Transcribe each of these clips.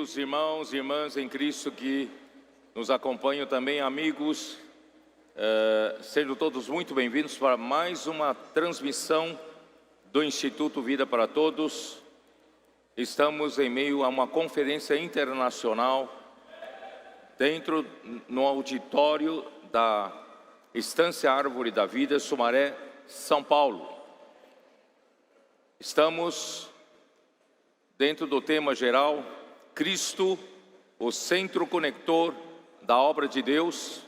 Queridos irmãos e irmãs em Cristo que nos acompanham também, amigos, sejam todos muito bem-vindos para mais uma transmissão do Instituto Vida para Todos. Estamos em meio a uma conferência internacional dentro no auditório da Estância Árvore da Vida, Sumaré, São Paulo. Estamos dentro do tema geral, Cristo, o centro conector da obra de Deus.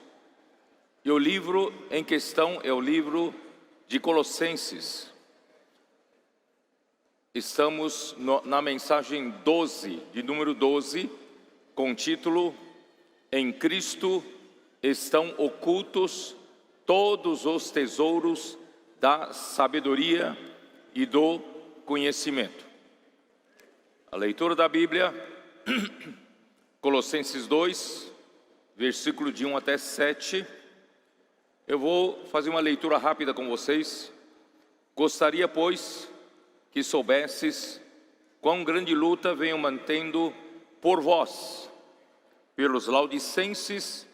E o livro em questão é o livro de Colossenses. Estamos na mensagem 12, de número 12, com o título Em Cristo estão ocultos todos os tesouros da sabedoria e do conhecimento. A leitura da Bíblia, Colossenses 2, versículo de 1 até 7. Eu vou fazer uma leitura rápida com vocês. Gostaria, pois, que soubesses quão grande luta venho mantendo por vós, pelos laudicenses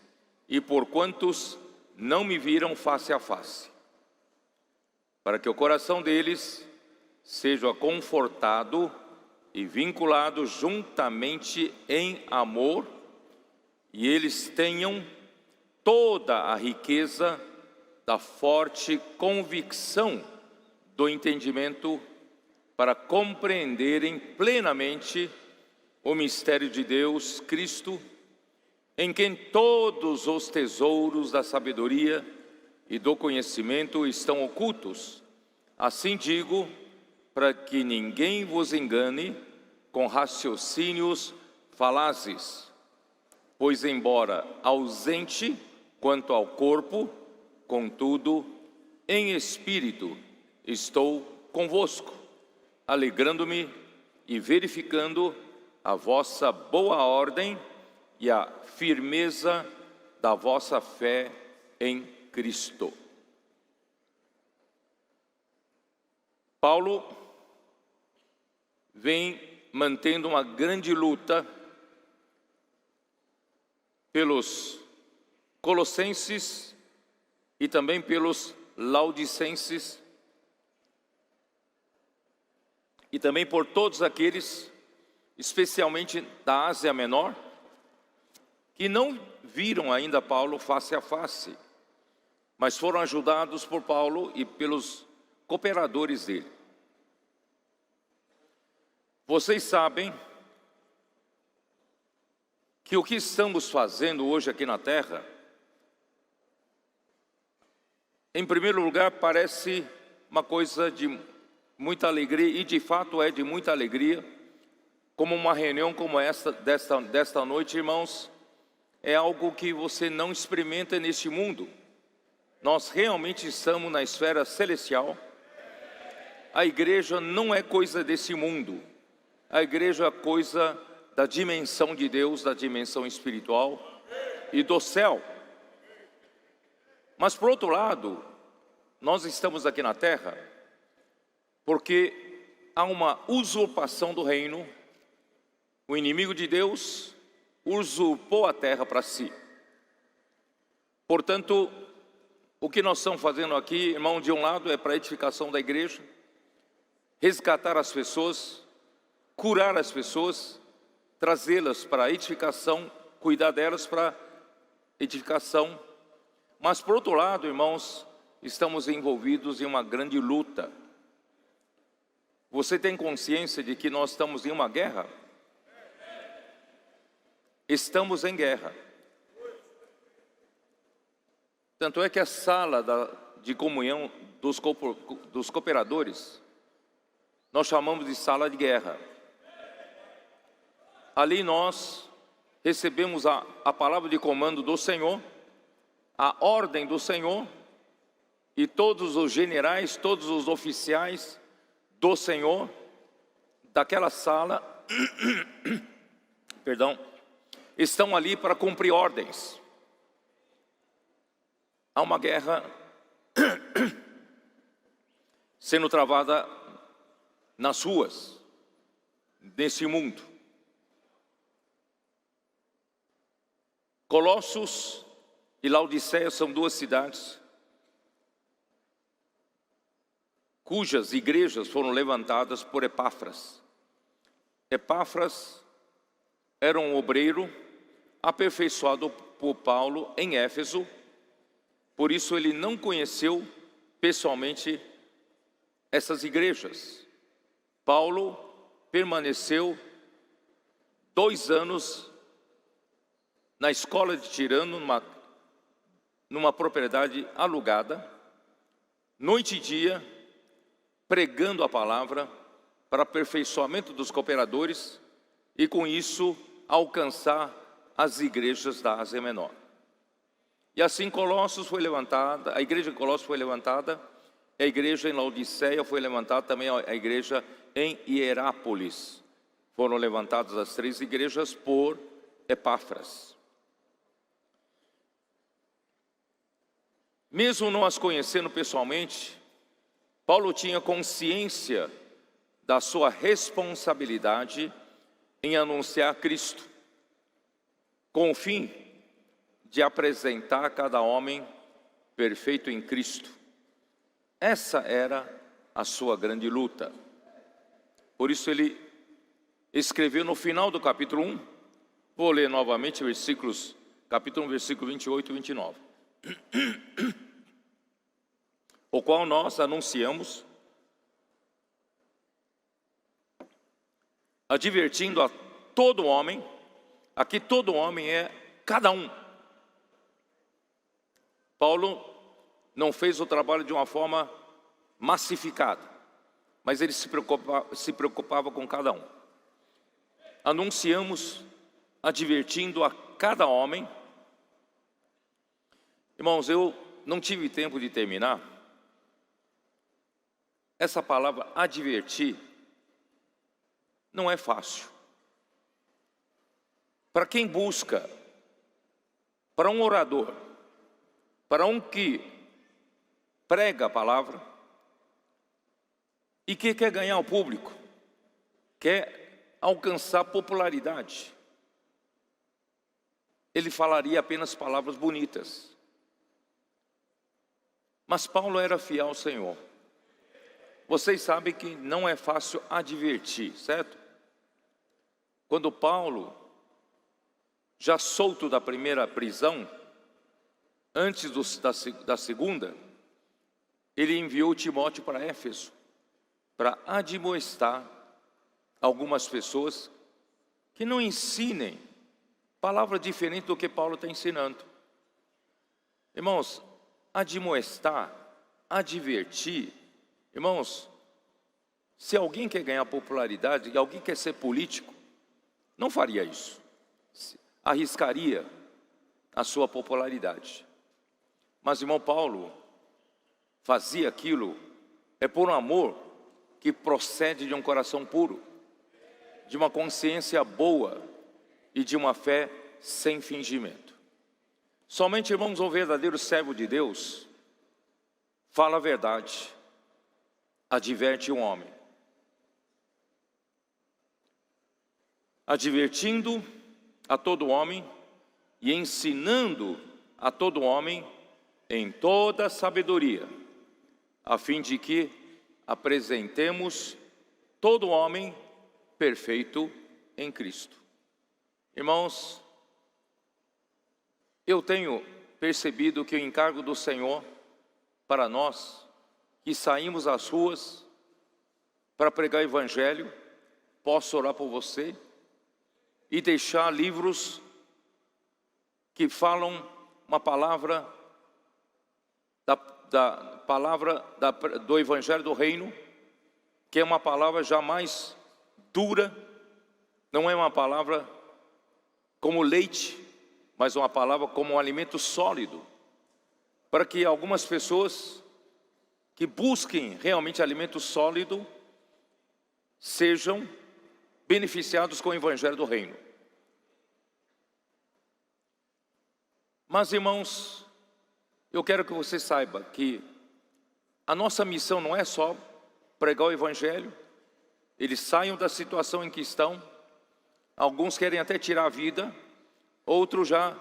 e por quantos não me viram face a face, para que o coração deles seja confortado e vinculado juntamente em amor, e eles tenham toda a riqueza da forte convicção do entendimento para compreenderem plenamente o mistério de Deus, Cristo, em quem todos os tesouros da sabedoria e do conhecimento estão ocultos. Assim digo, para que ninguém vos engane com raciocínios falazes. Pois embora ausente quanto ao corpo, contudo, em espírito estou convosco, alegrando-me e verificando a vossa boa ordem e a firmeza da vossa fé em Cristo. Paulo vem mantendo uma grande luta pelos colossenses e também pelos laodicenses e também por todos aqueles, especialmente da Ásia Menor, que não viram ainda Paulo face a face, mas foram ajudados por Paulo e pelos cooperadores dele. Vocês sabem que o que estamos fazendo hoje aqui na Terra, em primeiro lugar, parece uma coisa de muita alegria, e de fato é de muita alegria, como uma reunião como esta, desta noite, irmãos, é algo que você não experimenta neste mundo. Nós realmente estamos na esfera celestial. A igreja não é coisa desse mundo. A igreja é coisa da dimensão de Deus, da dimensão espiritual e do céu. Mas por outro lado, nós estamos aqui na terra porque há uma usurpação do reino. O inimigo de Deus usurpou a terra para si. Portanto, o que nós estamos fazendo aqui, irmão, de um lado é para a edificação da igreja, resgatar as pessoas, curar as pessoas, trazê-las para a edificação, cuidar delas para a edificação. Mas por outro lado, irmãos, estamos envolvidos em uma grande luta. Você tem consciência de que nós estamos em uma guerra? Estamos em guerra. Tanto é que a sala de comunhão dos cooperadores, nós chamamos de sala de guerra. Ali nós recebemos a palavra de comando do Senhor, a ordem do Senhor, e todos os generais, todos os oficiais do Senhor, daquela sala, perdão, estão ali para cumprir ordens. Há uma guerra sendo travada nas ruas desse mundo. Colossos e Laodiceia são duas cidades cujas igrejas foram levantadas por Epáfras. Epáfras era um obreiro aperfeiçoado por Paulo em Éfeso, por isso ele não conheceu pessoalmente essas igrejas. Paulo permaneceu 2 anos na escola de Tirano, numa propriedade alugada, noite e dia, pregando a palavra para aperfeiçoamento dos cooperadores e com isso alcançar as igrejas da Ásia Menor. E assim Colossos foi levantada, a igreja de Colossos foi levantada, a igreja em Laodiceia foi levantada, também a igreja em Hierápolis. Foram levantadas as 3 igrejas por Epáfras. Mesmo não as conhecendo pessoalmente, Paulo tinha consciência da sua responsabilidade em anunciar Cristo, com o fim de apresentar cada homem perfeito em Cristo. Essa era a sua grande luta. Por isso ele escreveu no final do capítulo 1, vou ler novamente capítulo 1, versículo 28 e 29. O qual nós anunciamos, advertindo a todo homem, aqui todo homem é cada um. Paulo não fez o trabalho de uma forma massificada, mas ele se preocupava com cada um. Anunciamos, advertindo a cada homem. Irmãos, eu não tive tempo de terminar. Essa palavra advertir não é fácil. Para quem busca, para um orador, para um que prega a palavra e que quer ganhar o público, quer alcançar popularidade, ele falaria apenas palavras bonitas. Mas Paulo era fiel ao Senhor. Vocês sabem que não é fácil advertir, certo? Quando Paulo, já solto da primeira prisão, antes da segunda, ele enviou Timóteo para Éfeso, para admoestar algumas pessoas que não ensinem palavra diferente do que Paulo está ensinando. Irmãos, admoestar, advertir, irmãos, se alguém quer ganhar popularidade, e alguém quer ser político, não faria isso. Arriscaria a sua popularidade. Mas, irmão Paulo, fazia aquilo, por um amor que procede de um coração puro, de uma consciência boa e de uma fé sem fingimento. Somente, irmãos, um verdadeiro servo de Deus fala a verdade, adverte um homem, advertindo a todo homem e ensinando a todo homem em toda sabedoria, a fim de que apresentemos todo homem perfeito em Cristo. Irmãos, eu tenho percebido que o encargo do Senhor para nós, que saímos às ruas para pregar o Evangelho, posso orar por você e deixar livros que falam uma palavra do Evangelho do Reino, que é uma palavra jamais dura, não é uma palavra como leite, mas uma palavra como um alimento sólido, para que algumas pessoas que busquem realmente alimento sólido sejam beneficiados com o Evangelho do Reino. Mas, irmãos, eu quero que você saiba que a nossa missão não é só pregar o Evangelho. Eles saiam da situação em que estão. Alguns querem até tirar a vida, outros já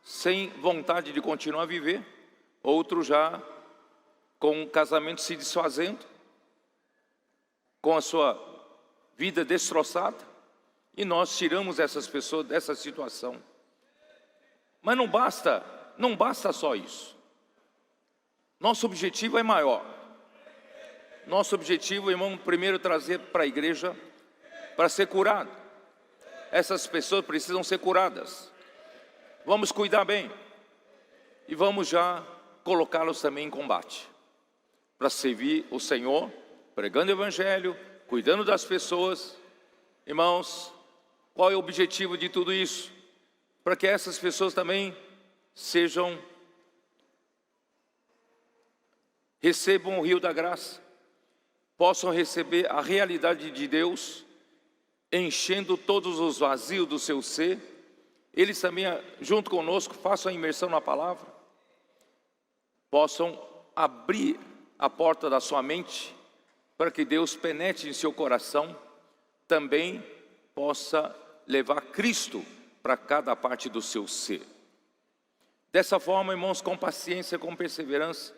sem vontade de continuar a viver, outros já com o casamento se desfazendo, com a sua vida destroçada, e nós tiramos essas pessoas dessa situação. Mas não basta só isso. Nosso objetivo é maior. Nosso objetivo, irmão, primeiro trazer para a igreja para ser curado. Essas pessoas precisam ser curadas. Vamos cuidar bem e vamos já colocá-los também em combate para servir o Senhor, pregando o Evangelho, cuidando das pessoas. Irmãos, qual é o objetivo de tudo isso? Para que essas pessoas também recebam o rio da graça, possam receber a realidade de Deus, enchendo todos os vazios do seu ser. Eles também, junto conosco, façam a imersão na palavra, possam abrir a porta da sua mente, para que Deus penetre em seu coração, também possa levar Cristo para cada parte do seu ser. Dessa forma, irmãos, com paciência, com perseverança,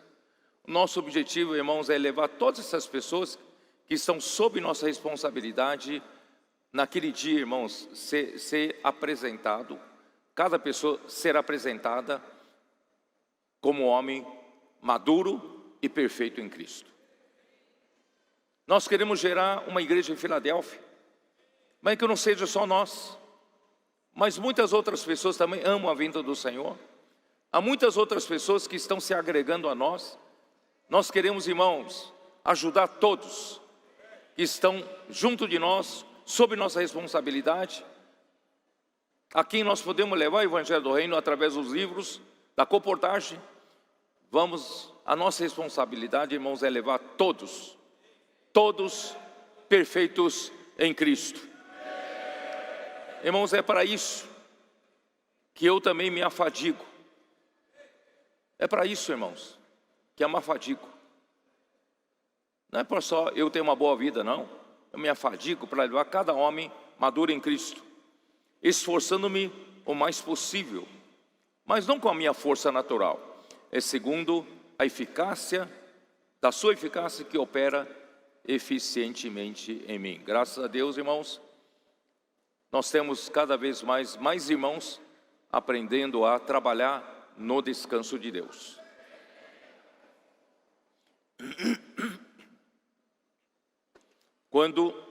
nosso objetivo, irmãos, é levar todas essas pessoas que estão sob nossa responsabilidade, naquele dia, irmãos, ser apresentado, cada pessoa ser apresentada como homem maduro e perfeito em Cristo. Nós queremos gerar uma igreja em Filadélfia, mas que não seja só nós, mas muitas outras pessoas também amam a vinda do Senhor. Há muitas outras pessoas que estão se agregando a nós. Nós queremos, irmãos, ajudar todos que estão junto de nós, sob nossa responsabilidade, a quem nós podemos levar o Evangelho do Reino através dos livros, da colportagem. A nossa responsabilidade, irmãos, é levar todos perfeitos em Cristo. Irmãos, é para isso que eu também me afadigo. É para isso, irmãos, que eu me afadigo. Não é para só eu ter uma boa vida, não. Eu me afadigo para levar cada homem maduro em Cristo, esforçando-me o mais possível, mas não com a minha força natural. É segundo a eficácia, da sua eficácia que opera eficientemente em mim. Graças a Deus, irmãos, nós temos cada vez mais irmãos aprendendo a trabalhar no descanso de Deus. Quando o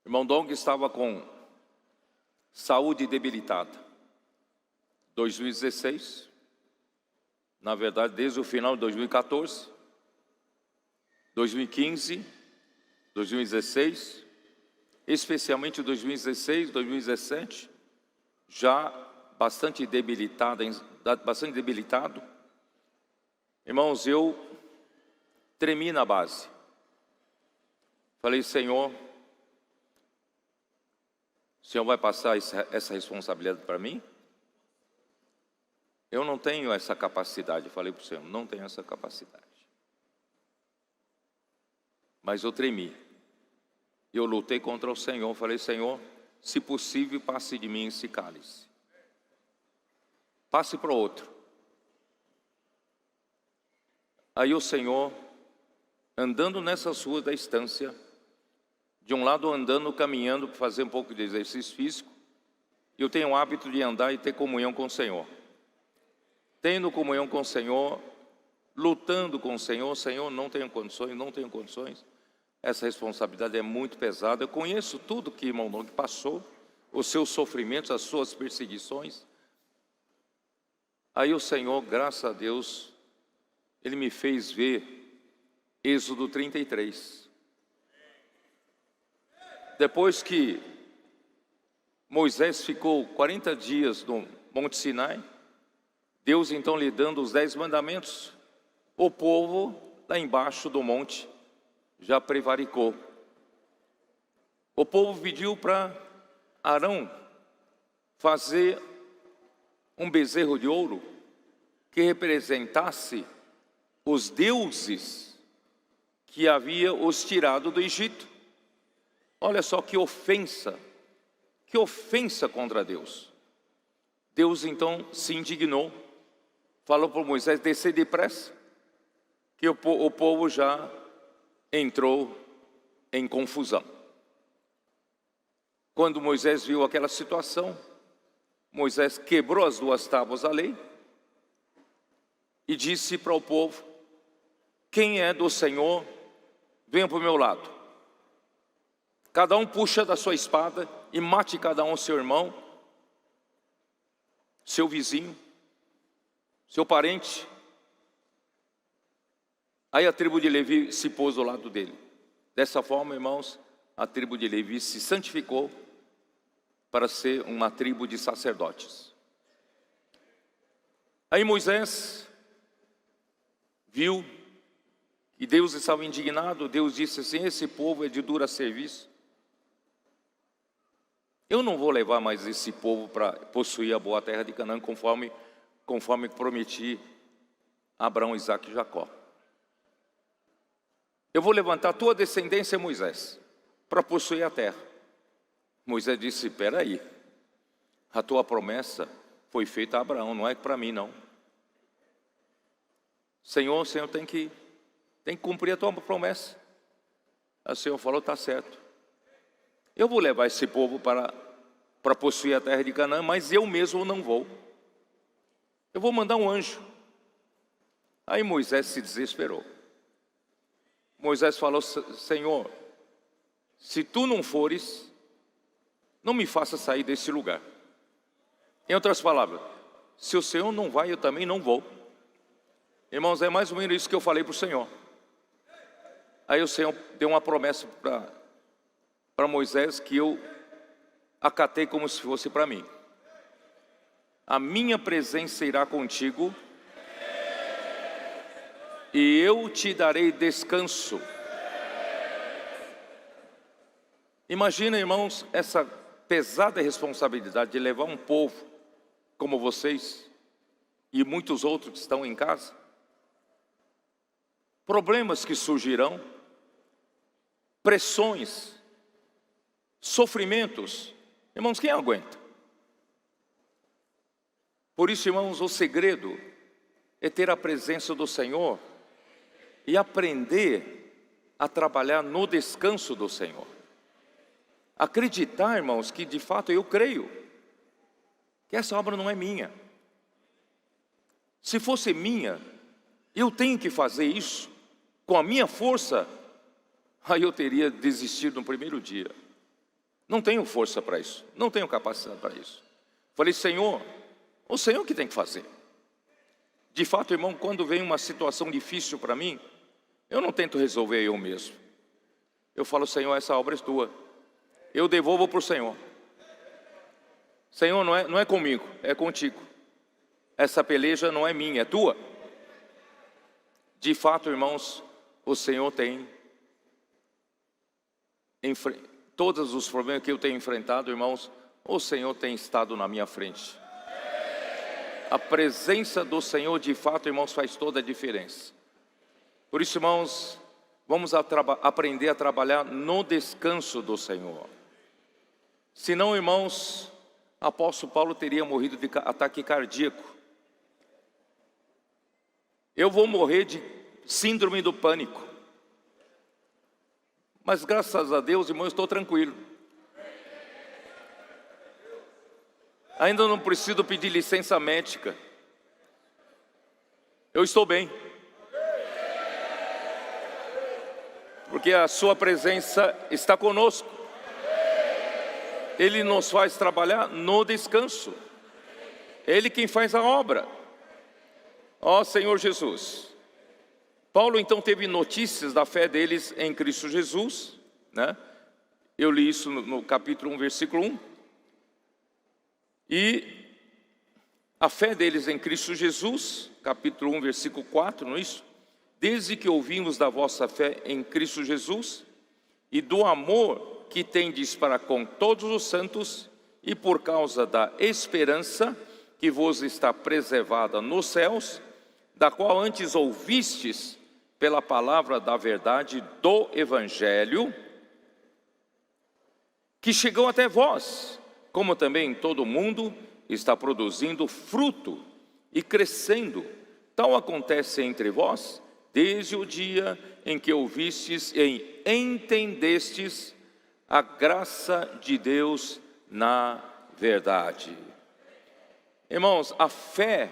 irmão Dong estava com saúde debilitada, 2016, na verdade desde o final de 2014, 2015, 2016, especialmente 2016, 2017, já bastante debilitado. Irmãos, eu tremi na base. Falei, Senhor, o Senhor vai passar essa responsabilidade para mim? Eu não tenho essa capacidade. Falei para o Senhor, não tenho essa capacidade. Mas eu tremi. Eu lutei contra o Senhor. Falei, Senhor, se possível, passe de mim esse cálice. Passe para o outro. Aí o Senhor, andando nessas ruas da estância, de um lado andando, caminhando para fazer um pouco de exercício físico, eu tenho o hábito de andar e ter comunhão com o Senhor. Tendo comunhão com o Senhor, lutando com o Senhor, Senhor, não tenho condições. Essa responsabilidade é muito pesada. Eu conheço tudo que o irmão Dong passou, os seus sofrimentos, as suas perseguições. Aí o Senhor, graças a Deus, Ele me fez ver Êxodo 33. Depois que Moisés ficou 40 dias no Monte Sinai, Deus então lhe dando os 10 mandamentos, o povo lá embaixo do monte já prevaricou. O povo pediu para Arão fazer um bezerro de ouro que representasse os deuses que havia os tirado do Egito. Olha só que ofensa contra Deus. Deus então se indignou, falou para Moisés descer depressa, que o povo já entrou em confusão. Quando Moisés viu aquela situação, Moisés quebrou as 2 tábuas da lei e disse para o povo: quem é do Senhor, venha para o meu lado. Cada um puxa da sua espada e mate cada um seu irmão, seu vizinho, seu parente. Aí a tribo de Levi se pôs do lado dele. Dessa forma, irmãos, a tribo de Levi se santificou para ser uma tribo de sacerdotes. Aí Moisés viu que Deus estava indignado. Deus disse assim: esse povo é de dura serviço. Eu não vou levar mais esse povo para possuir a boa terra de Canaã, conforme prometi a Abraão, Isaque e Jacó. Eu vou levantar a tua descendência, Moisés, para possuir a terra. Moisés disse: espera aí, a tua promessa foi feita a Abraão, não é para mim não. Senhor, o Senhor tem que cumprir a tua promessa. O Senhor falou: está certo. Eu vou levar esse povo para possuir a terra de Canaã, mas eu mesmo não vou. Eu vou mandar um anjo. Aí Moisés se desesperou. Moisés falou: Senhor, se tu não fores, não me faça sair desse lugar. Em outras palavras, se o Senhor não vai, eu também não vou. Irmãos, é mais ou menos isso que eu falei para o Senhor. Aí o Senhor deu uma promessa para Moisés que eu acatei como se fosse para mim. A minha presença irá contigo e eu te darei descanso. Imagina, irmãos, essa pesada responsabilidade de levar um povo como vocês e muitos outros que estão em casa. Problemas que surgirão, pressões, sofrimentos. Irmãos, quem aguenta? Por isso, irmãos, o segredo é ter a presença do Senhor e aprender a trabalhar no descanso do Senhor. Acreditar, irmãos, que de fato eu creio que essa obra não é minha. Se fosse minha, eu tenho que fazer isso com a minha força, aí eu teria desistido no primeiro dia. Não tenho força para isso, não tenho capacidade para isso. Falei: Senhor, o Senhor que tem que fazer. De fato, irmão, quando vem uma situação difícil para mim, eu não tento resolver eu mesmo. Eu falo: Senhor, essa obra é tua. Eu devolvo para o Senhor. Senhor, não é comigo, é contigo. Essa peleja não é minha, é tua. De fato, irmãos, o Senhor tem todos os problemas que eu tenho enfrentado, irmãos, o Senhor tem estado na minha frente. A presença do Senhor, de fato, irmãos, faz toda a diferença. Por isso, irmãos, vamos aprender a trabalhar no descanso do Senhor. Senão, irmãos, apóstolo Paulo teria morrido de ataque cardíaco. Eu vou morrer de síndrome do pânico. Mas graças a Deus, irmão, eu estou tranquilo. Ainda não preciso pedir licença médica. Eu estou bem. Porque a sua presença está conosco. Ele nos faz trabalhar no descanso. Ele quem faz a obra. Ó Senhor Jesus. Paulo então teve notícias da fé deles em Cristo Jesus, né? Eu li isso no capítulo 1, versículo 1. E a fé deles em Cristo Jesus, capítulo 1, versículo 4, não é isso? Desde que ouvimos da vossa fé em Cristo Jesus e do amor que tendes para com todos os santos, e por causa da esperança que vos está preservada nos céus, da qual antes ouvistes pela palavra da verdade do Evangelho, que chegou até vós, como também todo mundo está produzindo fruto e crescendo. Tal acontece entre vós, desde o dia em que ouvistes e entendestes a graça de Deus na verdade. Irmãos, a fé,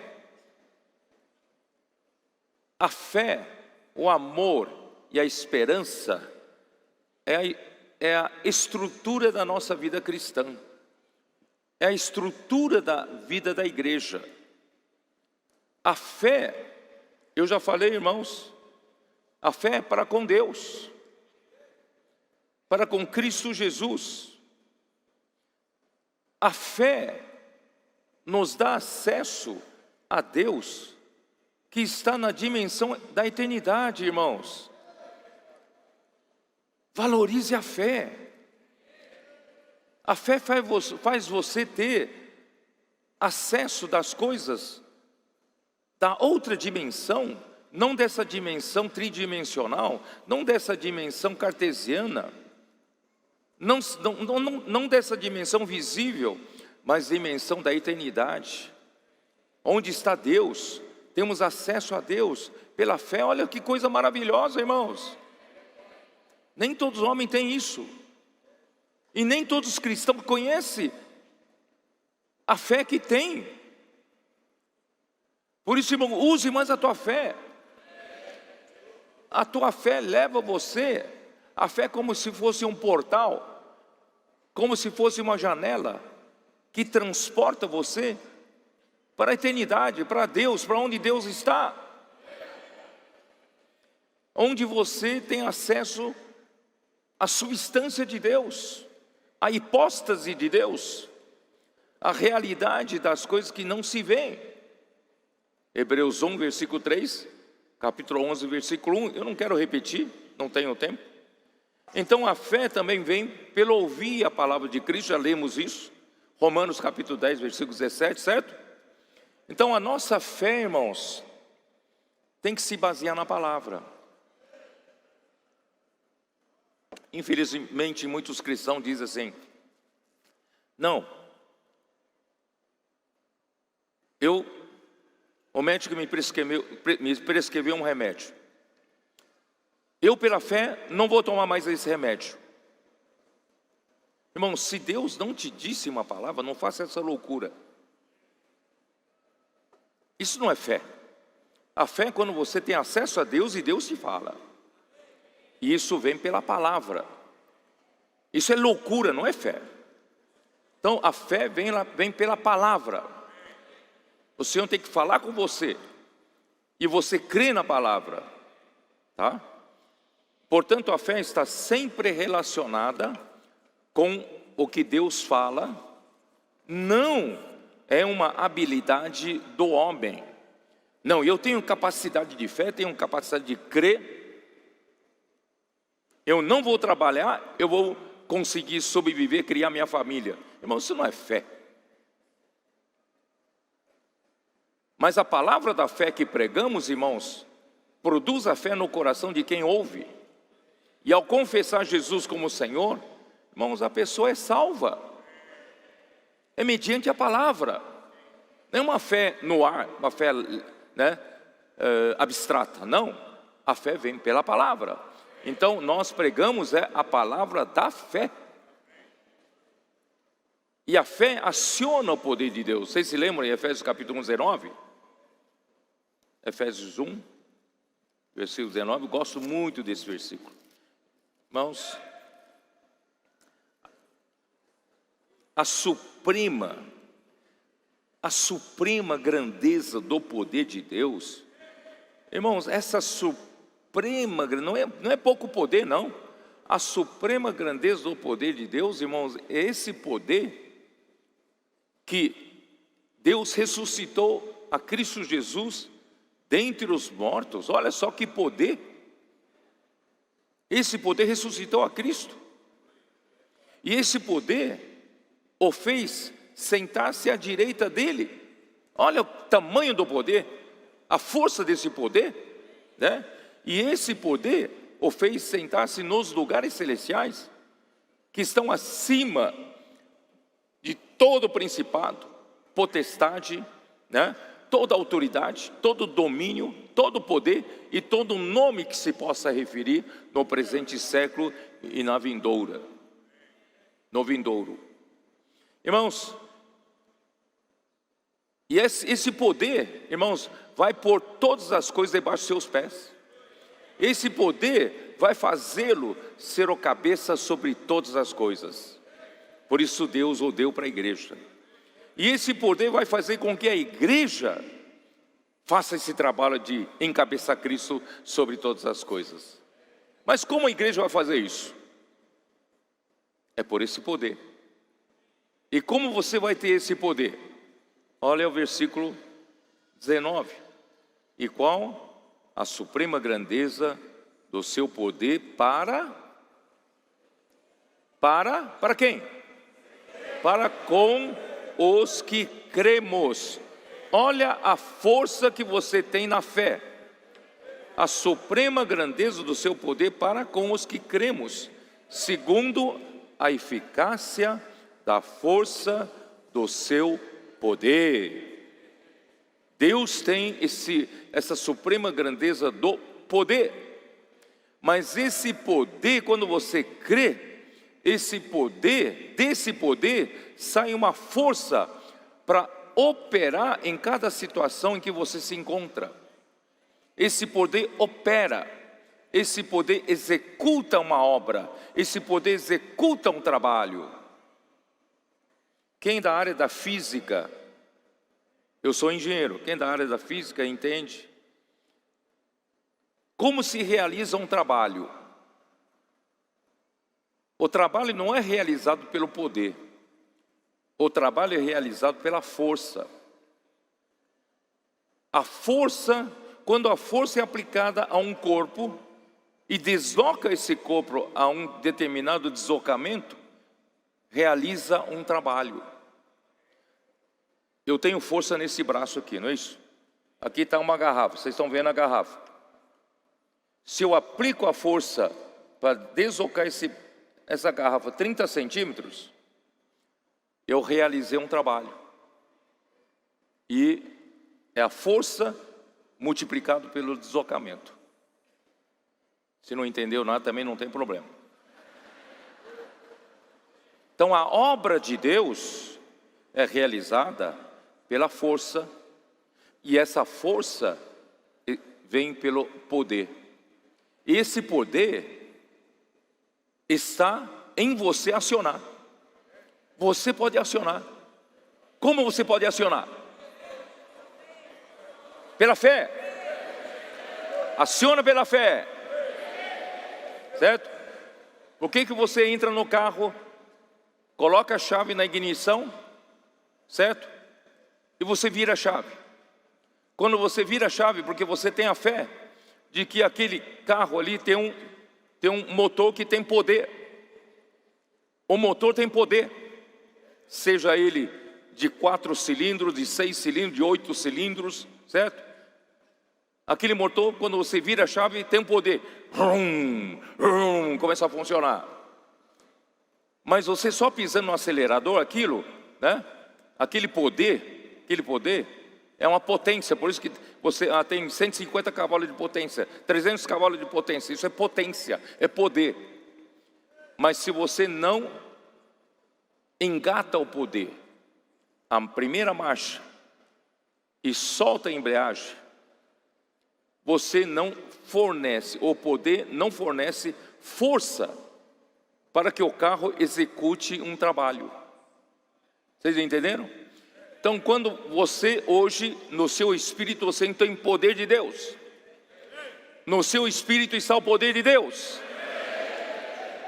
o amor e a esperança é a estrutura da nossa vida cristã. É a estrutura da vida da igreja. A fé, eu já falei, irmãos, a fé é para com Deus, para com Cristo Jesus. A fé nos dá acesso a Deus, que está na dimensão da eternidade, irmãos. Valorize a fé. A fé faz você ter acesso das coisas da outra dimensão, não dessa dimensão tridimensional, não dessa dimensão cartesiana, não dessa dimensão visível, mas dimensão da eternidade. Onde está Deus? Temos acesso a Deus pela fé. Olha que coisa maravilhosa, irmãos. Nem todos os homens têm isso. E nem todos os cristãos conhecem a fé que tem. Por isso, irmão, use mais a tua fé. A tua fé leva você, a fé é como se fosse um portal, como se fosse uma janela, que transporta você para a eternidade, para Deus, para onde Deus está. Onde você tem acesso à substância de Deus, à hipóstase de Deus, à realidade das coisas que não se veem. Hebreus 1, versículo 3, capítulo 11, versículo 1, eu não quero repetir, não tenho tempo. Então a fé também vem pelo ouvir a palavra de Cristo, já lemos isso, Romanos capítulo 10, versículo 17, certo? Então a nossa fé, irmãos, tem que se basear na palavra. Infelizmente muitos cristãos dizem assim, não, o médico me prescreveu um remédio. Eu, pela fé, não vou tomar mais esse remédio. Irmão, se Deus não te disse uma palavra, não faça essa loucura. Isso não é fé. A fé é quando você tem acesso a Deus e Deus te fala. E isso vem pela palavra. Isso é loucura, não é fé. Então, a fé vem pela palavra. O Senhor tem que falar com você. E você crê na palavra. Tá? Portanto, a fé está sempre relacionada com o que Deus fala. Não é uma habilidade do homem. Não, eu tenho capacidade de fé, tenho capacidade de crer. Eu não vou trabalhar, eu vou conseguir sobreviver, criar minha família. Irmão, isso não é fé. Mas a palavra da fé que pregamos, irmãos, produz a fé no coração de quem ouve. E ao confessar Jesus como Senhor, irmãos, a pessoa é salva. É mediante a palavra. Não é uma fé no ar, uma fé abstrata. Não, a fé vem pela palavra. Então nós pregamos a palavra da fé. E a fé aciona o poder de Deus. Vocês se lembram em Efésios capítulo 1, 19? Efésios 1, versículo 19, eu gosto muito desse versículo. Irmãos, a suprema grandeza do poder de Deus, irmãos, essa suprema, não é pouco poder não, a suprema grandeza do poder de Deus, irmãos, é esse poder que Deus ressuscitou a Cristo Jesus dentre os mortos. Olha só que poder. Esse poder ressuscitou a Cristo. E esse poder o fez sentar-se à direita dele. Olha o tamanho do poder, a força desse poder, né? E esse poder o fez sentar-se nos lugares celestiais, que estão acima de todo principado, potestade, né? Toda autoridade, todo domínio, todo poder e todo nome que se possa referir no presente século e na vindoura, no vindouro. Irmãos, e esse poder, irmãos, vai pôr todas as coisas debaixo dos seus pés. Esse poder vai fazê-lo ser o cabeça sobre todas as coisas. Por isso Deus o deu para a igreja. E esse poder vai fazer com que a igreja faça esse trabalho de encabeçar Cristo sobre todas as coisas. Mas como a igreja vai fazer isso? É por esse poder. E como você vai ter esse poder? Olha o versículo 19. E qual a suprema grandeza do seu poder para quem? Para com os que cremos. Olha a força que você tem na fé. A suprema grandeza do seu poder para com os que cremos, segundo a eficácia da força do seu poder. Deus tem essa suprema grandeza do poder. Mas esse poder, quando você crê, desse poder sai uma força para operar em cada situação em que você se encontra. Esse poder opera, esse poder executa uma obra, esse poder executa um trabalho. Quem da área da física, eu sou engenheiro, quem da área da física entende como se realiza um trabalho. O trabalho não é realizado pelo poder. O trabalho é realizado pela força. A força, quando a força é aplicada a um corpo e desloca esse corpo a um determinado deslocamento, realiza um trabalho. Eu tenho força nesse braço aqui, não é isso? Aqui está uma garrafa, vocês estão vendo a garrafa. Se eu aplico a força para deslocar essa garrafa 30 centímetros, eu realizei um trabalho. E é a força multiplicado pelo deslocamento. Se não entendeu nada, também não tem problema. Então a obra de Deus é realizada pela força, e essa força vem pelo poder. Esse poder está em você acionar. Você pode acionar. Como você pode acionar? Pela fé. Aciona pela fé. Certo? Por que você entra no carro, coloca a chave na ignição, certo? E você vira a chave. Quando você vira a chave, porque você tem a fé de que aquele carro ali tem um motor que tem poder. O motor tem poder, seja ele de 4 cilindros, de 6 cilindros, de 8 cilindros, certo? Aquele motor, quando você vira a chave, tem um poder. Começa a funcionar. Mas você só pisando no acelerador, aquilo, né? Aquele poder é uma potência. Por isso que você tem 150 cavalos de potência, 300 cavalos de potência. Isso é potência, é poder. Mas se você não engata o poder, a primeira marcha, e solta a embreagem, você não fornece, o poder não fornece força para que o carro execute um trabalho. Vocês entenderam? Então quando você hoje, no seu espírito, você tem o poder de Deus. No seu espírito está o poder de Deus.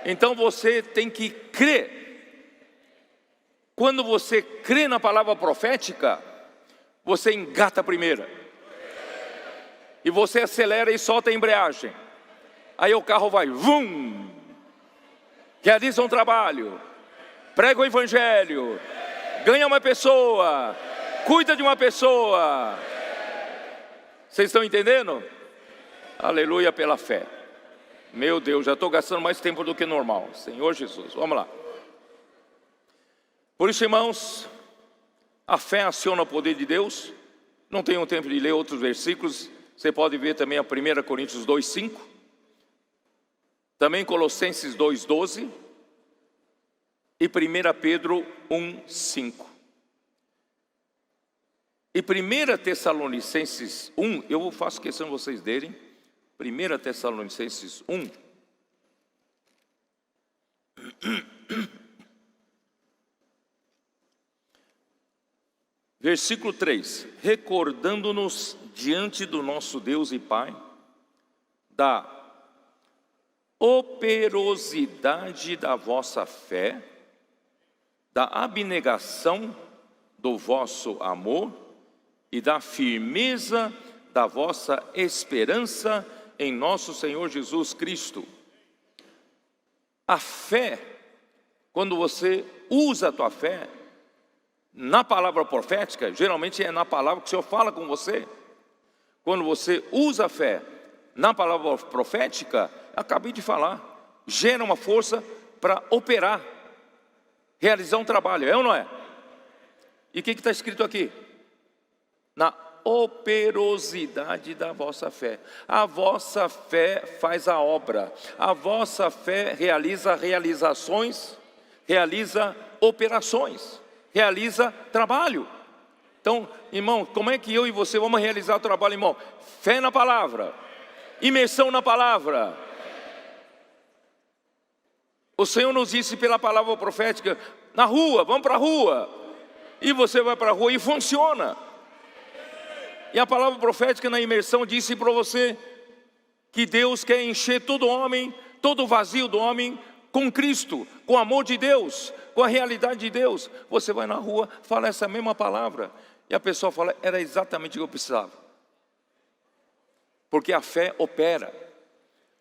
Então você tem que crer. Quando você crê na palavra profética, você engata a primeira. E você acelera e solta a embreagem. Aí o carro vai, vum! Realiza um trabalho, prega o evangelho, ganha uma pessoa, cuida de uma pessoa. Vocês estão entendendo? Aleluia pela fé. Meu Deus, já estou gastando mais tempo do que normal. Senhor Jesus, vamos lá. Por isso, irmãos, A fé aciona o poder de Deus. Não tenho tempo de ler outros versículos. Você pode ver também a 1 Coríntios 2:5. Também Colossenses 2:12. E 1 Pedro 1:5. E 1 Tessalonicenses 1, eu faço questão de vocês lerem. 1 Tessalonicenses 1. Versículo 3: recordando-nos diante do nosso Deus e Pai da operosidade da vossa fé, da abnegação do vosso amor e da firmeza da vossa esperança em nosso Senhor Jesus Cristo. A fé, quando você usa a tua fé na palavra profética, geralmente é na palavra que o Senhor fala com você. Quando você usa a fé na palavra profética, acabei de falar, gera uma força para operar, realizar um trabalho, é ou não é? E o que está escrito aqui? Na operosidade da vossa fé. A vossa fé faz a obra. A vossa fé realiza realizações, realiza operações, realiza trabalho. Então, irmão, como é que eu e você vamos realizar o trabalho, irmão? Fé na palavra, imersão na palavra. O Senhor nos disse pela palavra profética, na rua, vamos para a rua. E você vai para a rua e funciona. E a palavra profética na imersão disse para você que Deus quer encher todo homem, todo vazio do homem com Cristo, com o amor de Deus, com a realidade de Deus. Você vai na rua, fala essa mesma palavra e a pessoa fala, era exatamente o que eu precisava. Porque a fé opera,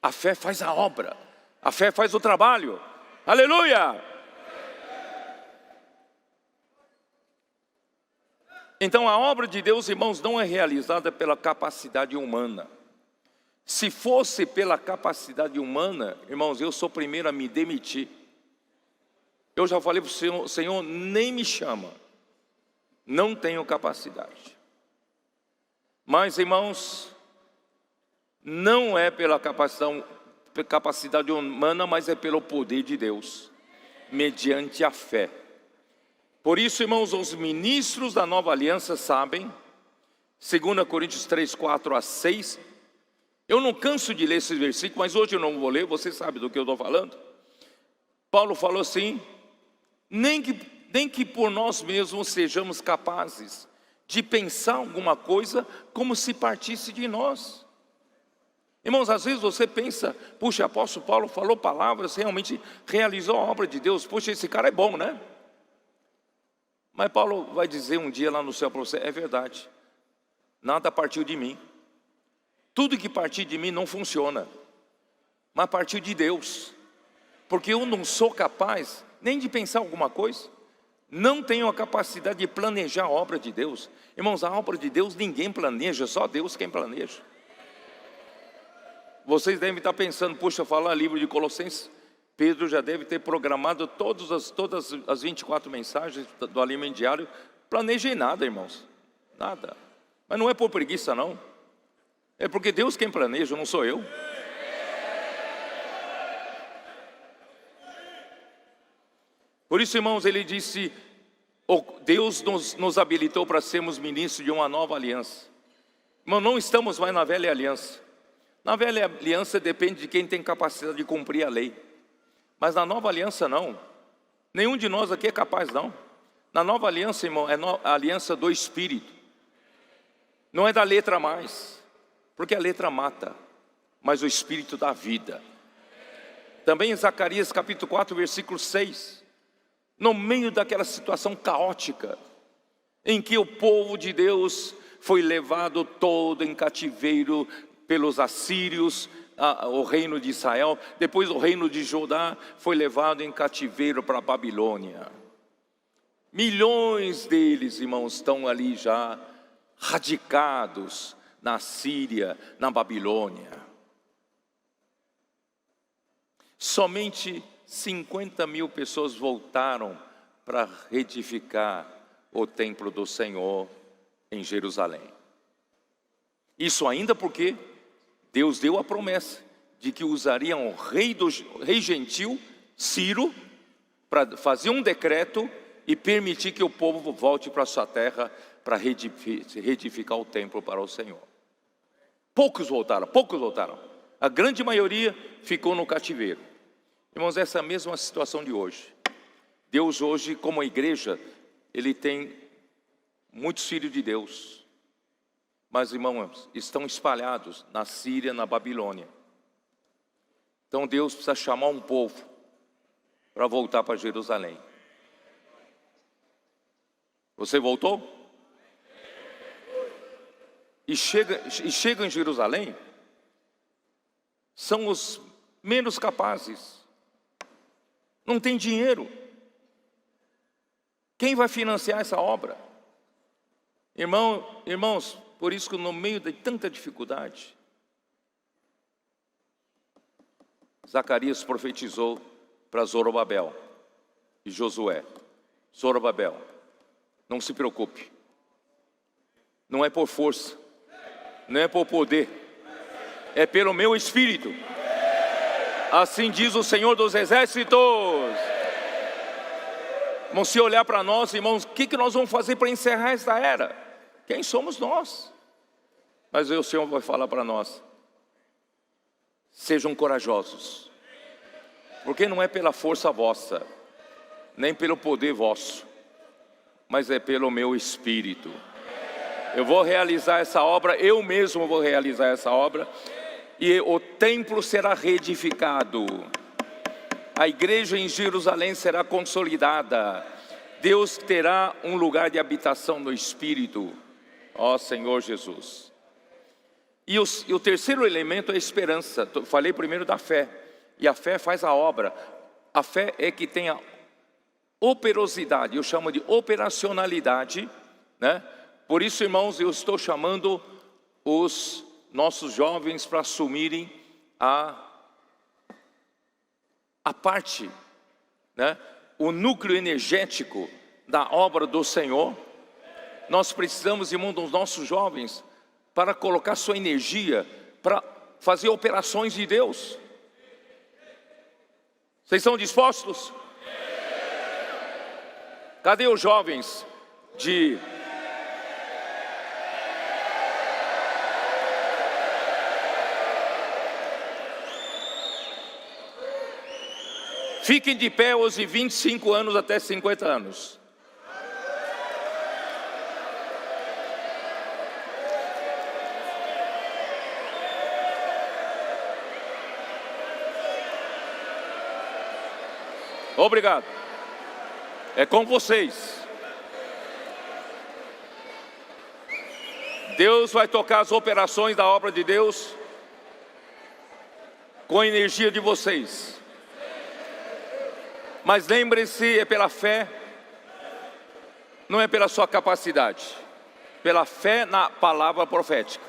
a fé faz a obra, a fé faz o trabalho. Aleluia! Então a obra de Deus, irmãos, não é realizada pela capacidade humana. Se fosse pela capacidade humana, irmãos, eu sou o primeiro a me demitir. Eu já falei para o Senhor, Senhor, nem me chama. Não tenho capacidade. Mas, irmãos, não é pela capacidade humana, mas é pelo poder de Deus, mediante a fé. Por isso, irmãos, os ministros da nova aliança sabem, 2 Coríntios 3, 4 a 6, eu não canso de ler esses versículos, mas hoje eu não vou ler, você sabe do que eu estou falando. Paulo falou assim, nem que por nós mesmos sejamos capazes de pensar alguma coisa como se partisse de nós. Irmãos, às vezes você pensa, puxa, o apóstolo Paulo falou palavras, realmente realizou a obra de Deus, puxa, esse cara é bom, né? Mas Paulo vai dizer um dia lá no céu para você, é verdade, nada partiu de mim. Tudo que partir de mim não funciona, mas partiu de Deus. Porque eu não sou capaz nem de pensar alguma coisa, não tenho a capacidade de planejar a obra de Deus. Irmãos, a obra de Deus ninguém planeja, só Deus quem planeja. Vocês devem estar pensando, puxa, falar livro de Colossenses, Pedro já deve ter programado todas as 24 mensagens do alimento diário. Planejei nada, irmãos, nada. Mas não é por preguiça não, é porque Deus quem planeja, não sou eu. Por isso, irmãos, ele disse, Deus nos habilitou para sermos ministros de uma nova aliança. Irmão, não estamos mais na velha aliança. Na velha aliança depende de quem tem capacidade de cumprir a lei. Mas na nova aliança não. Nenhum de nós aqui é capaz não. Na nova aliança, irmão, é a aliança do Espírito. Não é da letra mais. Porque a letra mata. Mas o Espírito dá vida. Também em Zacarias capítulo 4, versículo 6. No meio daquela situação caótica, em que o povo de Deus foi levado todo em cativeiro pelos assírios, o reino de Israel, depois o reino de Judá foi levado em cativeiro para a Babilônia. Milhões deles, irmãos, estão ali já radicados na Síria, na Babilônia. Somente 50 mil pessoas voltaram para reedificar o templo do Senhor em Jerusalém. Isso ainda porque Deus deu a promessa de que usariam o rei gentil, Ciro, para fazer um decreto e permitir que o povo volte para sua terra para reedificar o templo para o Senhor. Poucos voltaram. A grande maioria ficou no cativeiro. Irmãos, essa é a mesma situação de hoje. Deus hoje, como a igreja, Ele tem muitos filhos de Deus. Mas, irmãos, estão espalhados na Síria, na Babilônia. Então Deus precisa chamar um povo para voltar para Jerusalém. Você voltou? E chega em Jerusalém, são os menos capazes. Não tem dinheiro. Quem vai financiar essa obra? Irmãos, por isso que no meio de tanta dificuldade, Zacarias profetizou para Zorobabel e Josué: Zorobabel, não se preocupe, não é por força, não é por poder, é pelo meu Espírito. Assim diz o Senhor dos Exércitos. Vamos se olhar para nós, irmãos, o que nós vamos fazer para encerrar esta era? Quem somos nós? Mas o Senhor vai falar para nós: sejam corajosos, porque não é pela força vossa, nem pelo poder vosso, mas é pelo meu Espírito. Eu vou realizar essa obra, eu mesmo vou realizar essa obra, e o templo será reedificado. A igreja em Jerusalém será consolidada. Deus terá um lugar de habitação no Espírito. Ó Senhor Jesus. E o terceiro elemento é a esperança. Falei primeiro da fé. E a fé faz a obra. A fé é que tem a operosidade, eu chamo de operacionalidade, né? Por isso, irmãos, eu estou chamando os nossos jovens para assumirem a parte, né? O núcleo energético da obra do Senhor. Nós precisamos, irmãos, dos nossos jovens para colocar sua energia para fazer operações de Deus. Vocês estão dispostos? Cadê os jovens de... Fiquem de pé os de 25 anos até 50 anos. Obrigado. É com vocês. Deus vai tocar as operações da obra de Deus com a energia de vocês. Mas lembre-se, é pela fé, não é pela sua capacidade. Pela fé na palavra profética,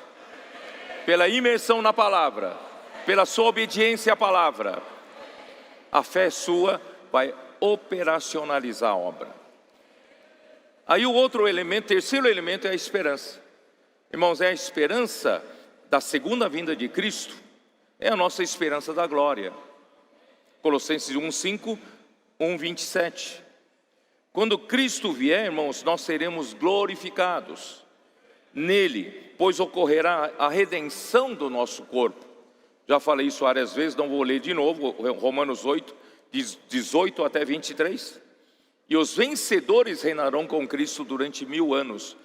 pela imersão na palavra, pela sua obediência à palavra. A fé sua vai operacionalizar a obra. Aí o outro elemento, terceiro elemento, é a esperança. Irmãos, é a esperança da segunda vinda de Cristo, é a nossa esperança da glória. Colossenses 1:5, 1:27. Quando Cristo vier, irmãos, nós seremos glorificados nele, pois ocorrerá a redenção do nosso corpo. Já falei isso várias vezes, não vou ler de novo, Romanos 8, 18 até 23. E os vencedores reinarão com Cristo durante 1000 anos.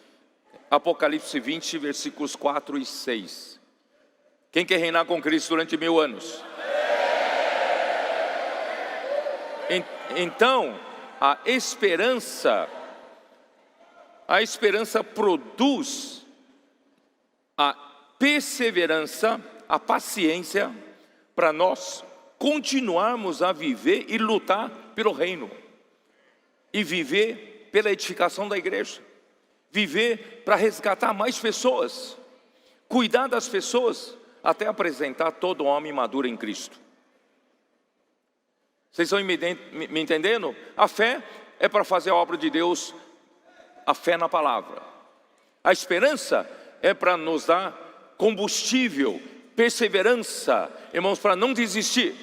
Apocalipse 20, versículos 4 e 6. Quem quer reinar com Cristo durante 1000 anos? Então, a esperança produz a perseverança, a paciência, para nós continuarmos a viver e lutar pelo reino, e viver pela edificação da igreja, viver para resgatar mais pessoas, cuidar das pessoas, até apresentar todo homem maduro em Cristo. Vocês estão me entendendo? A fé é para fazer a obra de Deus a fé na palavra. A esperança é para nos dar combustível, perseverança, irmãos, para não desistir.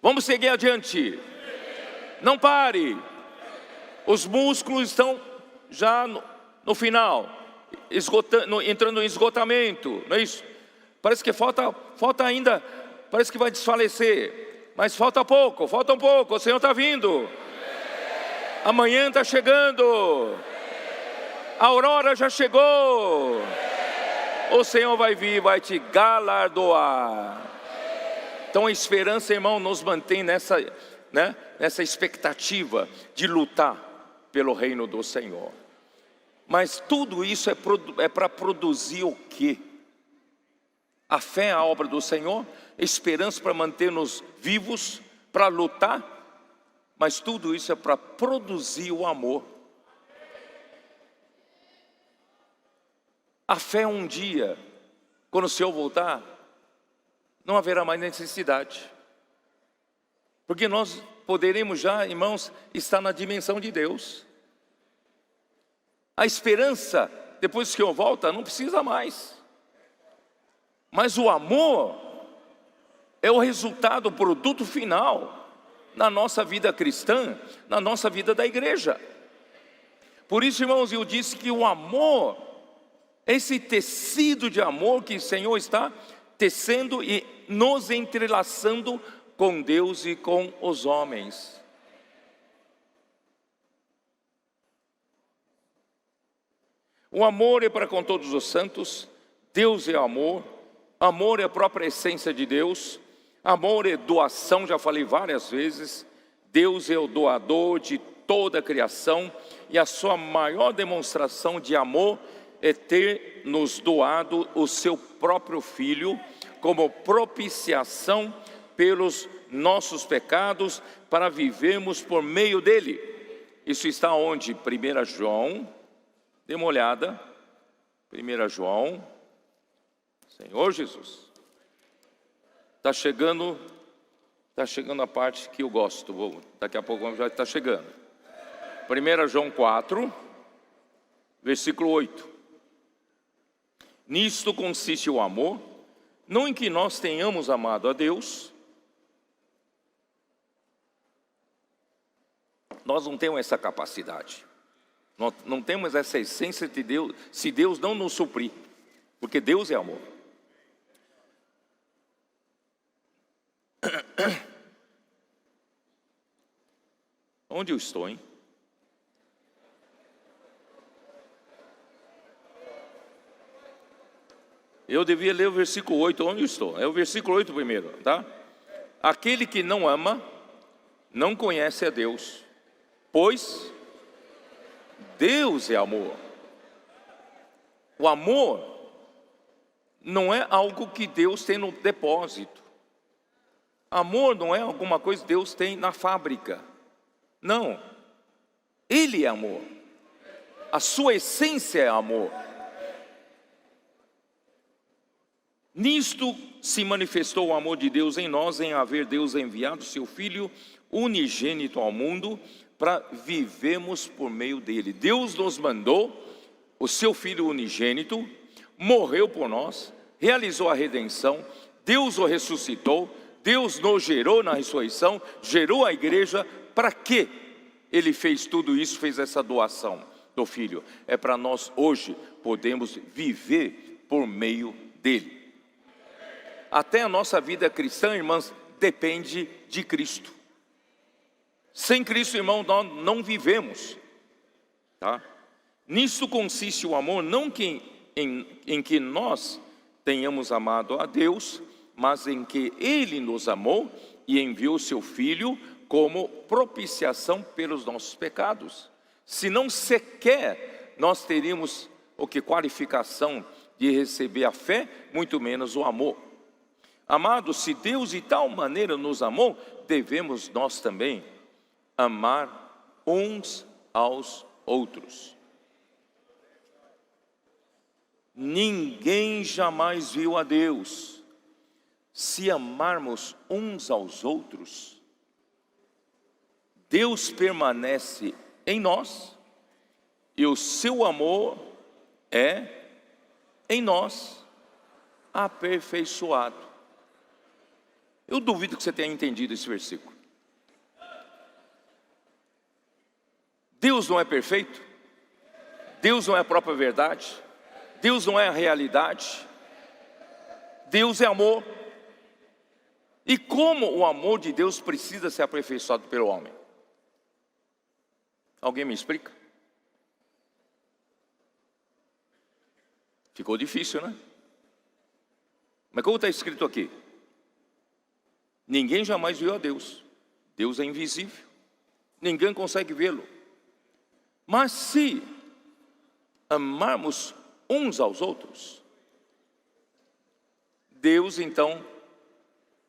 Vamos seguir adiante. Não pare. Os músculos estão já no final, entrando em esgotamento, não é isso? Parece que falta ainda, parece que vai desfalecer, mas falta um pouco, o Senhor está vindo. Amanhã está chegando. A aurora já chegou. O Senhor vai vir, vai te galardoar. Então a esperança, irmão, nos mantém nessa expectativa de lutar pelo reino do Senhor. Mas tudo isso é para produzir o quê? A fé é a obra do Senhor, esperança para manter-nos vivos, para lutar, mas tudo isso é para produzir o amor. A fé um dia, quando o Senhor voltar, não haverá mais necessidade. Porque nós poderemos já, irmãos, estar na dimensão de Deus. A esperança, depois que o Senhor volta, não precisa mais. Mas o amor é o resultado, o produto final na nossa vida cristã, na nossa vida da igreja. Por isso, irmãos, eu disse que o amor, esse tecido de amor que o Senhor está tecendo e nos entrelaçando com Deus e com os homens. O amor é para com todos os santos. Deus é amor. Amor é a própria essência de Deus. Amor é doação, já falei várias vezes. Deus é o doador de toda a criação, e a sua maior demonstração de amor é ter nos doado o seu próprio Filho como propiciação pelos nossos pecados, para vivermos por meio dele. Isso está onde? 1 João, dê uma olhada, 1 João, Senhor Jesus, está chegando a parte que eu gosto, daqui a pouco já está chegando. 1 João 4, versículo 8. Nisto consiste o amor, não em que nós tenhamos amado a Deus. Nós não temos essa capacidade, nós não temos essa essência de Deus, se Deus não nos suprir, porque Deus é amor. Onde eu estou, hein? Eu devia ler o versículo 8, onde eu estou? É o versículo 8 primeiro, tá? Aquele que não ama, não conhece a Deus, pois Deus é amor. O amor não é algo que Deus tem no depósito. Amor não é alguma coisa que Deus tem na fábrica. Não. Ele é amor. A sua essência é amor. Nisto se manifestou o amor de Deus em nós, em haver Deus enviado seu Filho unigênito ao mundo, para vivermos por meio dele. Deus nos mandou o seu Filho unigênito, morreu por nós, realizou a redenção, Deus o ressuscitou, Deus nos gerou na ressurreição, gerou a igreja. Para quê? Ele fez tudo isso, fez essa doação do Filho. É para nós hoje podermos viver por meio dele. Até a nossa vida cristã, irmãs, depende de Cristo. Sem Cristo, irmão, nós não vivemos, tá? Nisso consiste o amor, não que em que nós tenhamos amado a Deus, mas em que Ele nos amou e enviou seu Filho como propiciação pelos nossos pecados. Senão sequer nós teríamos o que qualificação de receber a fé, muito menos o amor. Amados, se Deus de tal maneira nos amou, devemos nós também amar uns aos outros. Ninguém jamais viu a Deus. Se amarmos uns aos outros, Deus permanece em nós e o seu amor é em nós aperfeiçoado. Eu duvido que você tenha entendido esse versículo. Deus não é perfeito? Deus não é a própria verdade? Deus não é a realidade? Deus é amor. E como o amor de Deus precisa ser aperfeiçoado pelo homem? Alguém me explica? Ficou difícil, né? Mas como está escrito aqui? Ninguém jamais viu a Deus. Deus é invisível. Ninguém consegue vê-lo. Mas se amarmos uns aos outros, Deus então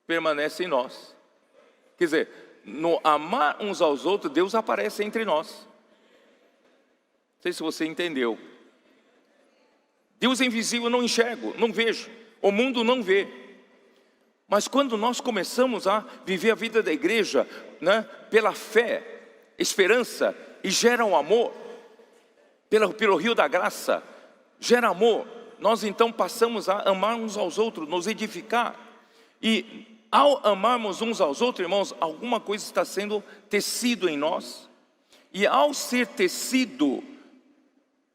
permanece em nós. Quer dizer, no amar uns aos outros, Deus aparece entre nós. Não sei se você entendeu. Deus é invisível, eu não enxergo, não vejo. O mundo não vê. Mas quando nós começamos a viver a vida da igreja, né, pela fé, esperança, e gera um amor, pelo rio da graça, gera amor, nós então passamos a amar uns aos outros, nos edificar. E ao amarmos uns aos outros, irmãos, alguma coisa está sendo tecido em nós. E ao ser tecido,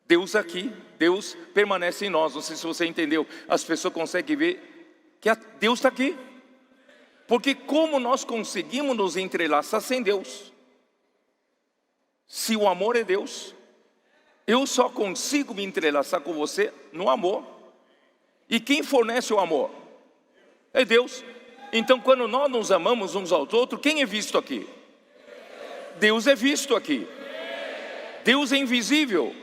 Deus aqui, Deus permanece em nós. Não sei se você entendeu. As pessoas conseguem ver que Deus está aqui. Porque como nós conseguimos nos entrelaçar sem Deus? Se o amor é Deus, eu só consigo me entrelaçar com você no amor. E quem fornece o amor? É Deus. Então quando nós nos amamos uns aos outros, quem é visto aqui? Deus é visto aqui. Deus é invisível,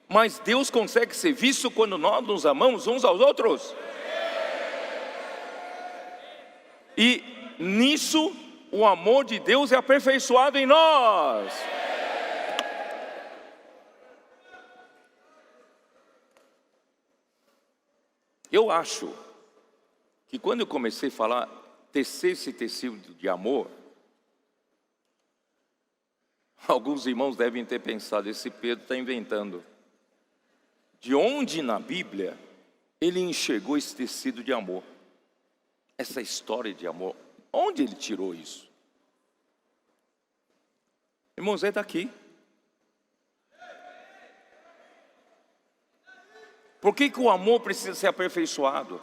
mas Deus consegue ser visto quando nós nos amamos uns aos outros. E nisso o amor de Deus é aperfeiçoado em nós. Eu acho que quando eu comecei a falar, tecer esse tecido de amor, alguns irmãos devem ter pensado, esse Pedro está inventando. De onde na Bíblia ele enxergou esse tecido de amor? Essa história de amor, onde ele tirou isso? Irmãos, é daqui. Por que o amor precisa ser aperfeiçoado?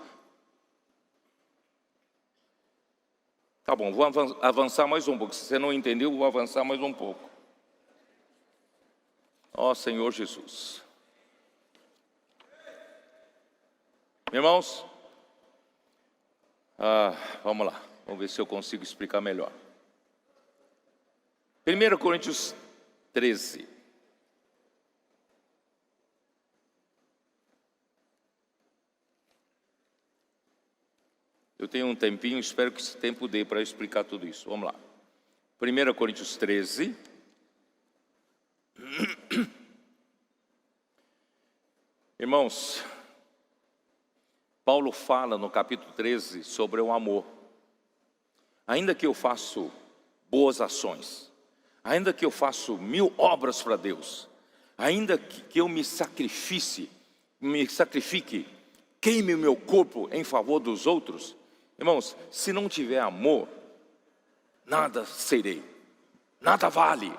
Tá bom, vou avançar mais um pouco. Se você não entendeu, vou avançar mais um pouco. Ó Senhor Jesus. Irmãos, vamos lá, vamos ver se eu consigo explicar melhor. 1 Coríntios 13. Eu tenho um tempinho, espero que esse tempo dê para explicar tudo isso. Vamos lá. 1 Coríntios 13. Irmãos, Paulo fala no capítulo 13 sobre o amor. Ainda que eu faça boas ações, ainda que eu faça 1000 obras para Deus, ainda que eu me sacrifique, queime o meu corpo em favor dos outros, irmãos, se não tiver amor, nada serei, nada vale.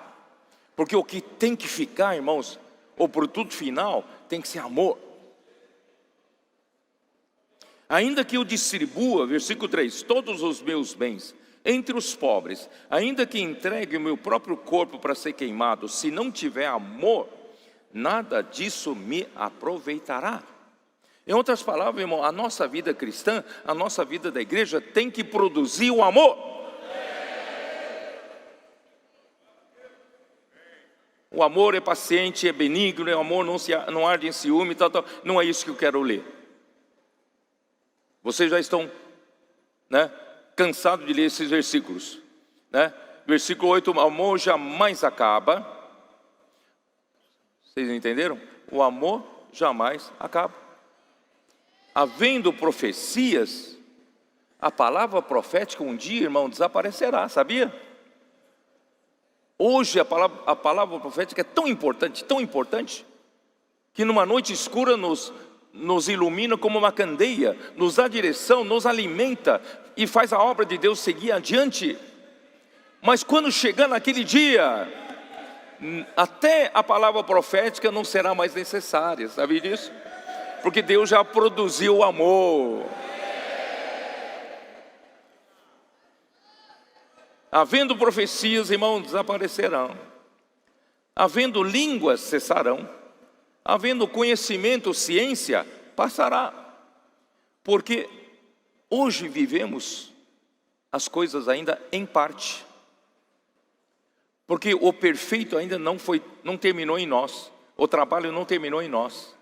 Porque o que tem que ficar, irmãos, o produto final tem que ser amor. Ainda que eu distribua, versículo 3, todos os meus bens entre os pobres, ainda que entregue o meu próprio corpo para ser queimado, se não tiver amor, nada disso me aproveitará. Em outras palavras, irmão, a nossa vida cristã, a nossa vida da igreja tem que produzir o amor. O amor é paciente, é benigno, o amor não arde em ciúme, tal. Não é isso que eu quero ler. Vocês já estão, né, cansados de ler esses versículos, né? Versículo 8, o amor jamais acaba. Vocês entenderam? O amor jamais acaba. Havendo profecias, a palavra profética um dia, irmão, desaparecerá, sabia? Hoje a palavra profética é tão importante, que numa noite escura nos ilumina como uma candeia, nos dá direção, nos alimenta e faz a obra de Deus seguir adiante. Mas quando chegar naquele dia, até a palavra profética não será mais necessária, sabe disso? Porque Deus já produziu o amor. Havendo profecias, irmãos, desaparecerão. Havendo línguas, cessarão. Havendo conhecimento, ciência, passará. Porque hoje vivemos as coisas ainda em parte. Porque o perfeito ainda não terminou em nós. O trabalho não terminou em nós.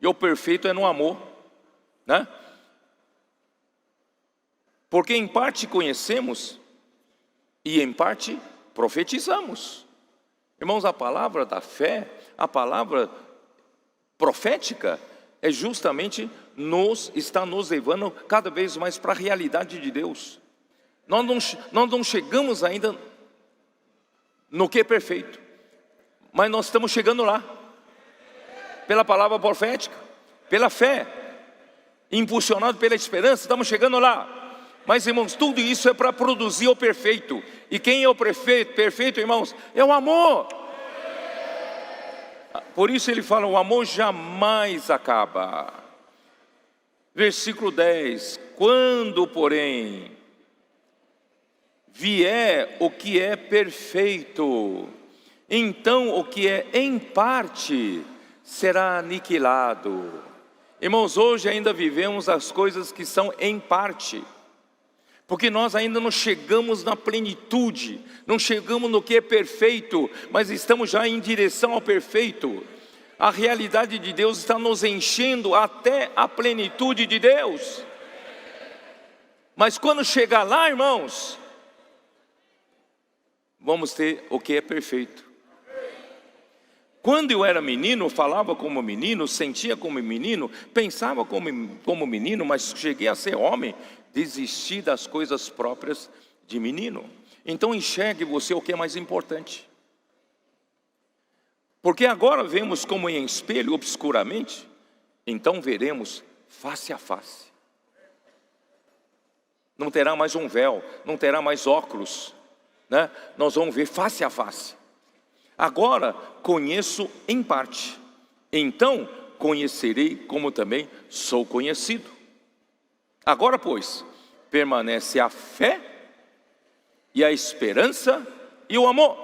E o perfeito é no amor, né? Porque em parte conhecemos e em parte profetizamos. Irmãos, a palavra da fé, a palavra profética, é justamente está nos levando cada vez mais para a realidade de Deus. Nós não chegamos ainda no que é perfeito, mas nós estamos chegando lá, pela palavra profética, pela fé, impulsionado pela esperança, estamos chegando lá. Mas, irmãos, tudo isso é para produzir o perfeito. E quem é o perfeito, irmãos? É o amor. Por isso ele fala, o amor jamais acaba. Versículo 10, quando, porém, vier o que é perfeito, então o que é em parte será aniquilado. Irmãos, hoje ainda vivemos as coisas que são em parte, porque nós ainda não chegamos na plenitude, não chegamos no que é perfeito, mas estamos já em direção ao perfeito. A realidade de Deus está nos enchendo até a plenitude de Deus. Mas quando chegar lá, irmãos, vamos ter o que é perfeito. Quando eu era menino, falava como menino, sentia como menino, pensava como menino, mas cheguei a ser homem, desisti das coisas próprias de menino. Então enxergue você o que é mais importante. Porque agora vemos como em espelho, obscuramente, então veremos face a face. Não terá mais um véu, não terá mais óculos, né? Nós vamos ver face a face. Agora conheço em parte, então conhecerei como também sou conhecido. Agora, pois, permanece a fé e a esperança e o amor.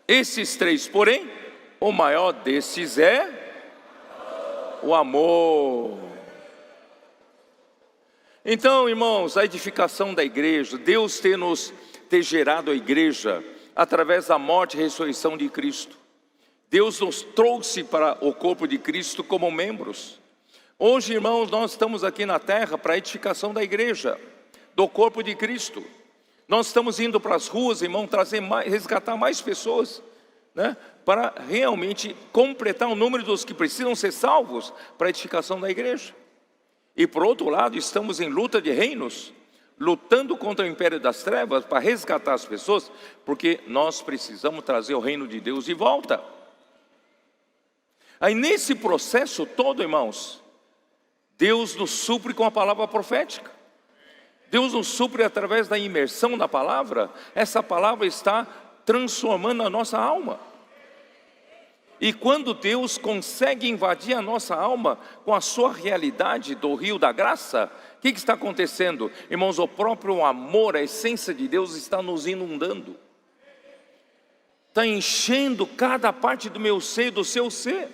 Esses três, porém, o maior desses é o amor. Então, irmãos, a edificação da igreja, Deus ter gerado a igreja através da morte e ressurreição de Cristo. Deus nos trouxe para o corpo de Cristo como membros. Hoje, irmãos, nós estamos aqui na terra para a edificação da igreja, do corpo de Cristo. Nós estamos indo para as ruas, irmão, resgatar mais pessoas, né, para realmente completar o número dos que precisam ser salvos para a edificação da igreja. E por outro lado, estamos em luta de reinos, lutando contra o império das trevas para resgatar as pessoas, porque nós precisamos trazer o reino de Deus de volta. Aí nesse processo todo, irmãos, Deus nos supre com a palavra profética. Deus nos supre através da imersão da palavra. Essa palavra está transformando a nossa alma. E quando Deus consegue invadir a nossa alma com a sua realidade do rio da graça, o que está acontecendo? Irmãos, o próprio amor, a essência de Deus está nos inundando. Está enchendo cada parte do meu ser, do seu ser.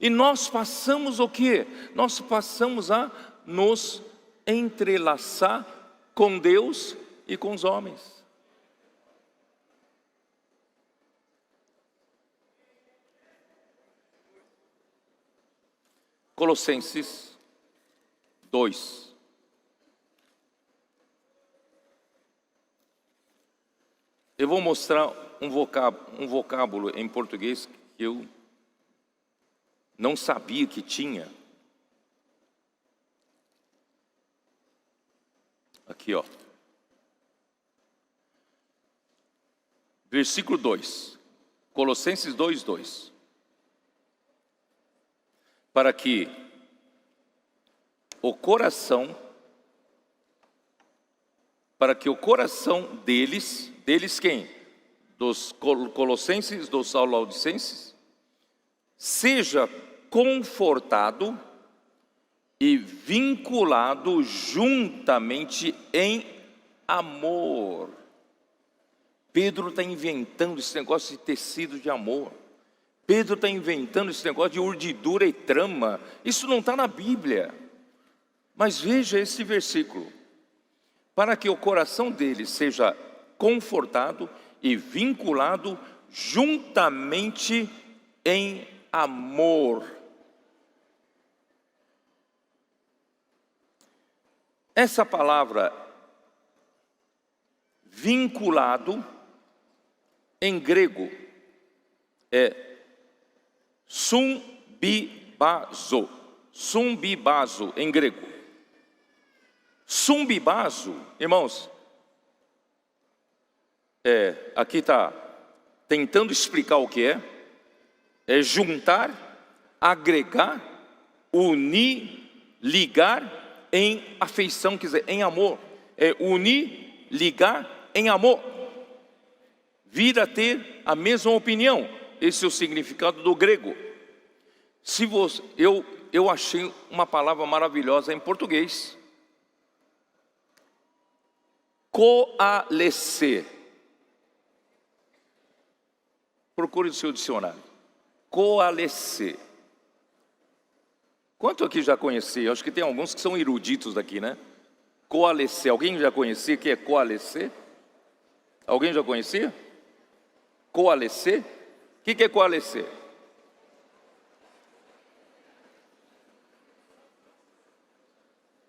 E nós passamos o quê? Nós passamos a nos entrelaçar com Deus e com os homens. Colossenses 2. Eu vou mostrar um vocábulo em português que eu não sabia que tinha. Aqui, ó. versículo 2. Colossenses 2:2. Para que o coração deles quem? Dos colossenses, dos laodicenses, seja confortado e vinculado juntamente em amor. Pedro está inventando esse negócio de tecido de amor. Pedro está inventando esse negócio de urdidura e trama. Isso não está na Bíblia. Mas veja esse versículo. Para que o coração deles seja confortado e vinculado juntamente em amor. Essa palavra vinculado em grego é sumbibazo. Sumbibazo em grego. Sumbibazo, irmãos, aqui está tentando explicar o que é juntar, agregar, unir, ligar em afeição, quer dizer, em amor. É unir, ligar em amor. Vir a ter a mesma opinião. Esse é o significado do grego. Eu achei uma palavra maravilhosa em português. Coalescer. Procure o seu dicionário. Coalescer. Quanto aqui já conhecia? Acho que tem alguns que são eruditos daqui, né? Coalescer. Alguém já conhecia o que é coalescer? Alguém já conhecia? Coalescer? O que é coalescer?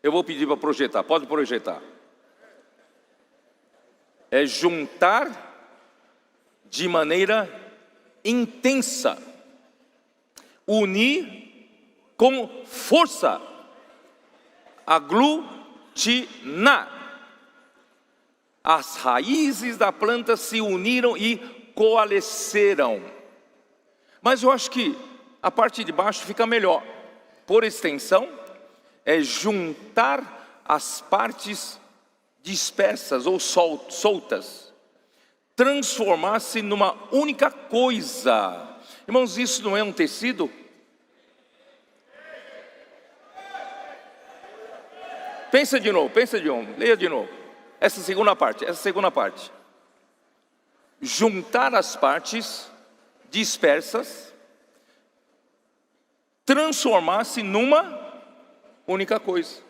Eu vou pedir para projetar. Pode projetar. É juntar de maneira intensa, unir com força, aglutinar. As raízes da planta se uniram e coalesceram. Mas eu acho que a parte de baixo fica melhor. Por extensão, é juntar as partes dispersas ou soltas, transformar-se numa única coisa. Irmãos, isso não é um tecido? Pensa de novo, leia de novo. Essa segunda parte. Juntar as partes dispersas, transformar-se numa única coisa.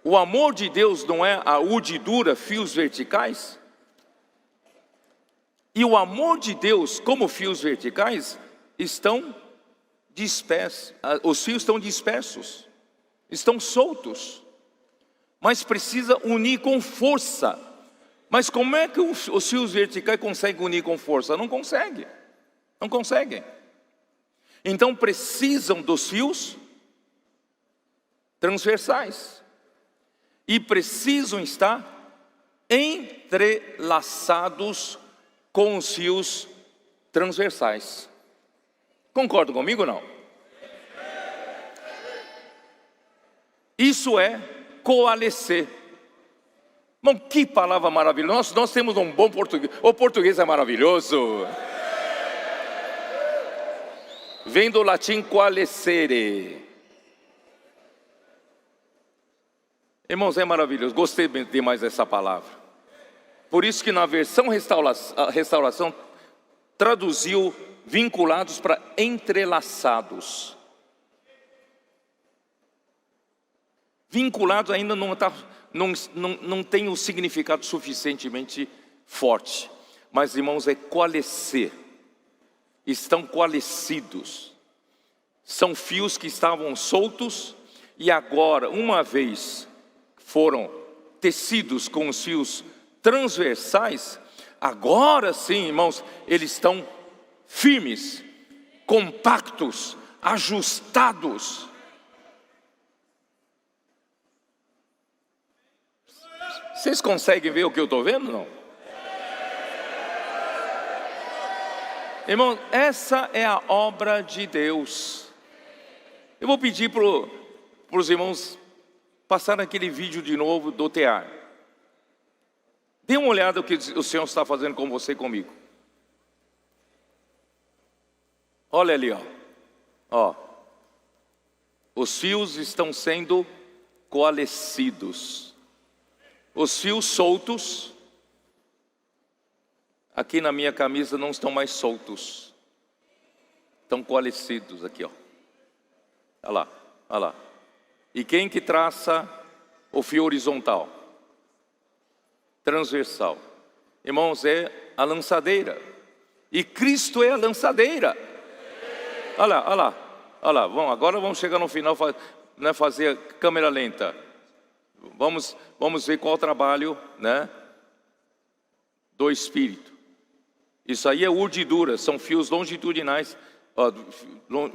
O amor de Deus não é a urdidura, fios verticais? E o amor de Deus, como fios verticais, estão dispersos. Os fios estão dispersos, estão soltos. Mas precisa unir com força. Mas como é que os fios verticais conseguem unir com força? Não conseguem. Então precisam dos fios transversais. E precisam estar entrelaçados com os fios transversais. Concordam comigo ou não? Isso é coalescer. Bom, que palavra maravilhosa. Nós temos um bom português. O português é maravilhoso. Vem do latim coalescere. Irmãos, é maravilhoso. Gostei demais dessa palavra. Por isso que na versão restauração traduziu vinculados para entrelaçados. Vinculados ainda não tem o significado suficientemente forte. Mas, irmãos, é coalescer. Estão coalescidos. São fios que estavam soltos e agora, uma vez foram tecidos com os fios transversais, agora sim, irmãos, eles estão firmes, compactos, ajustados. Vocês conseguem ver o que eu estou vendo, não? Irmão, essa é a obra de Deus. Eu vou pedir para os irmãos passar aquele vídeo de novo do tear. Dê uma olhada no que o Senhor está fazendo com você e comigo. Olha ali, ó. Os fios estão sendo coalescidos. Os fios soltos, aqui na minha camisa não estão mais soltos. Estão coalescidos aqui, ó. Olha lá, olha lá. E quem que traça o fio horizontal? Transversal. Irmãos, é a lançadeira. E Cristo é a lançadeira. Olha lá, olha lá, olha lá. Bom, agora vamos chegar no final, né, fazer câmera lenta. Vamos ver qual o trabalho, né, do Espírito. Isso aí é urdidura, são fios longitudinais, ó,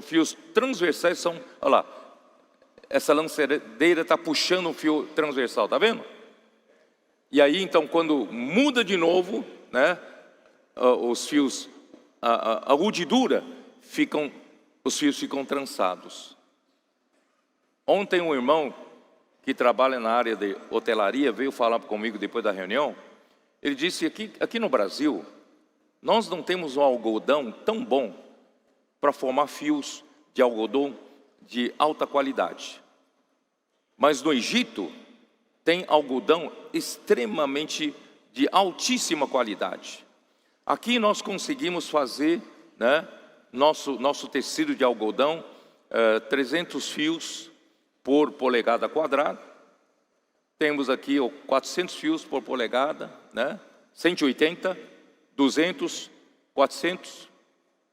fios transversais são, olha lá. Essa lançadeira está puxando um fio transversal, tá vendo? E aí então quando muda de novo, né, os fios, a urdidura, os fios ficam trançados. Ontem um irmão que trabalha na área de hotelaria veio falar comigo depois da reunião. Ele disse que aqui no Brasil nós não temos um algodão tão bom para formar fios de algodão de alta qualidade. Mas no Egito tem algodão extremamente de altíssima qualidade. Aqui nós conseguimos fazer, né, nosso tecido de algodão, 300 fios por polegada quadrada. Temos aqui 400 fios por polegada, né? 180, 200, 400,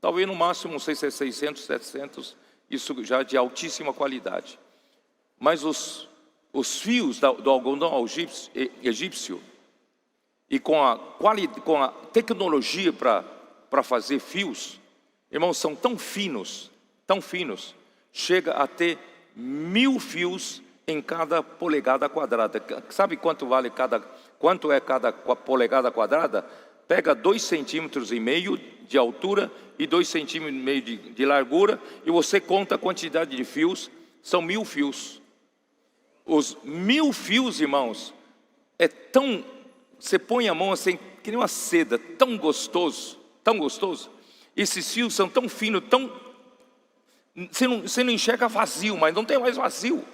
talvez no máximo, não sei se é 600, 700, isso já de altíssima qualidade. Mas os fios do algodão egípcio, e com a tecnologia para fazer fios, irmãos, são tão finos, chega a ter 1000 fios em cada polegada quadrada. Sabe quanto é cada polegada quadrada? Pega 2,5 centímetros de altura e 2,5 centímetros de largura, e você conta a quantidade de fios, são 1000 fios. Os 1000 fios, irmãos, você põe a mão assim, que nem uma seda, tão gostoso. Esses fios são tão finos, você não enxerga vazio, mas não tem mais vazio.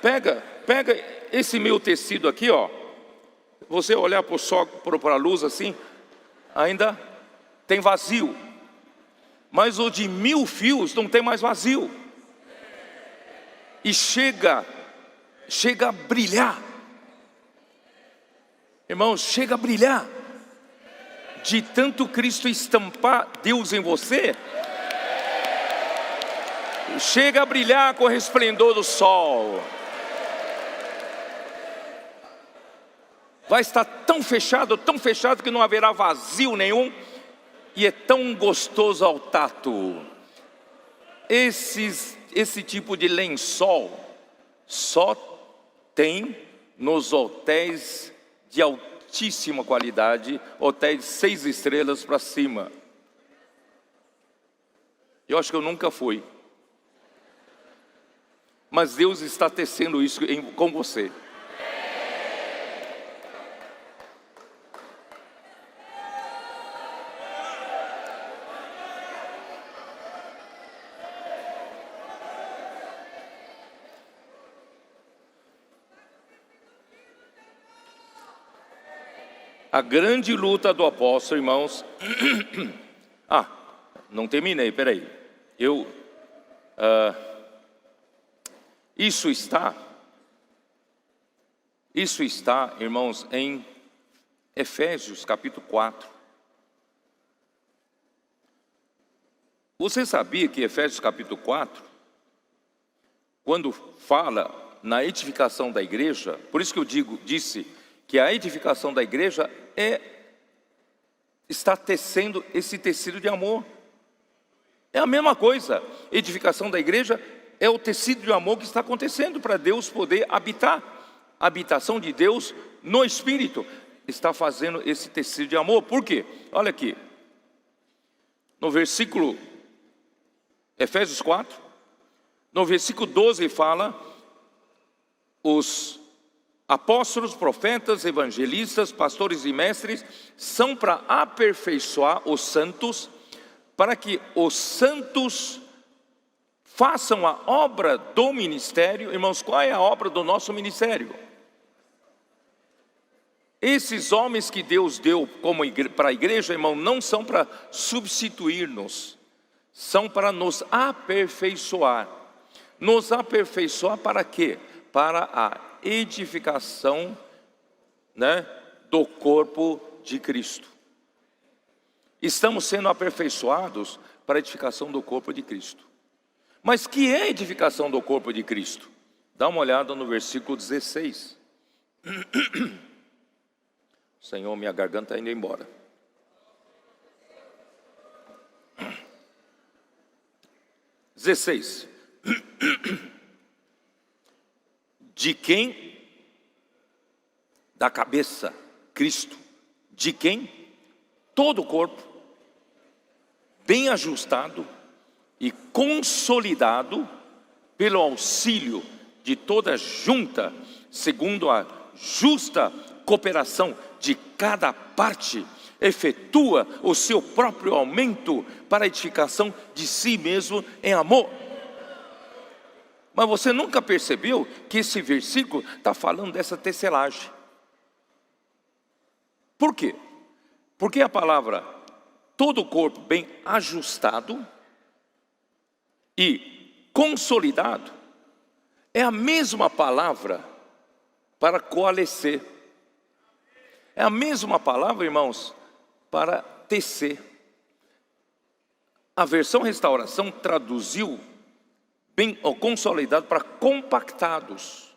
Pega esse meu tecido aqui, ó. Você olhar para a luz assim, ainda tem vazio. Mas o de 1000 fios não tem mais vazio. E chega a brilhar. Irmãos, chega a brilhar. De tanto Cristo estampar Deus em você, chega a brilhar com o resplendor do sol. Vai estar tão fechado que não haverá vazio nenhum, e é tão gostoso ao tato. Esse tipo de lençol só tem nos hotéis de altíssima qualidade, hotéis 6 estrelas para cima. Eu acho que eu nunca fui, mas Deus está tecendo isso com você. A grande luta do apóstolo, irmãos. Não terminei, peraí. Isso está, irmãos, em Efésios capítulo 4. Você sabia que Efésios capítulo 4, quando fala na edificação da igreja, por isso que eu disse que a edificação da igreja está tecendo esse tecido de amor. É a mesma coisa. Edificação da igreja é o tecido de amor que está acontecendo para Deus poder habitar. A habitação de Deus no Espírito está fazendo esse tecido de amor. Por quê? Olha aqui. no versículo, Efésios 4, no versículo 12 fala, os apóstolos, profetas, evangelistas, pastores e mestres são para aperfeiçoar os santos, para que os santos façam a obra do ministério. Irmãos, qual é a obra do nosso ministério? Esses homens que Deus deu para a igreja, irmão, não são para substituir-nos, são para nos aperfeiçoar. Nos aperfeiçoar para quê? Para a edificação, do corpo de Cristo. Estamos sendo aperfeiçoados para a edificação do corpo de Cristo. Mas que é a edificação do corpo de Cristo? Dá uma olhada no versículo 16. Senhor, minha garganta está indo embora. (16) De quem? Da cabeça, Cristo. De quem? Todo o corpo, bem ajustado e consolidado pelo auxílio de toda junta, segundo a justa cooperação de cada parte, efetua o seu próprio aumento para a edificação de si mesmo em amor. Mas você nunca percebeu que esse versículo está falando dessa tecelagem? Por quê? Porque a palavra todo o corpo bem ajustado e consolidado é a mesma palavra para coalescer. É a mesma palavra, irmãos, para tecer. A versão Restauração traduziu bem consolidado para compactados.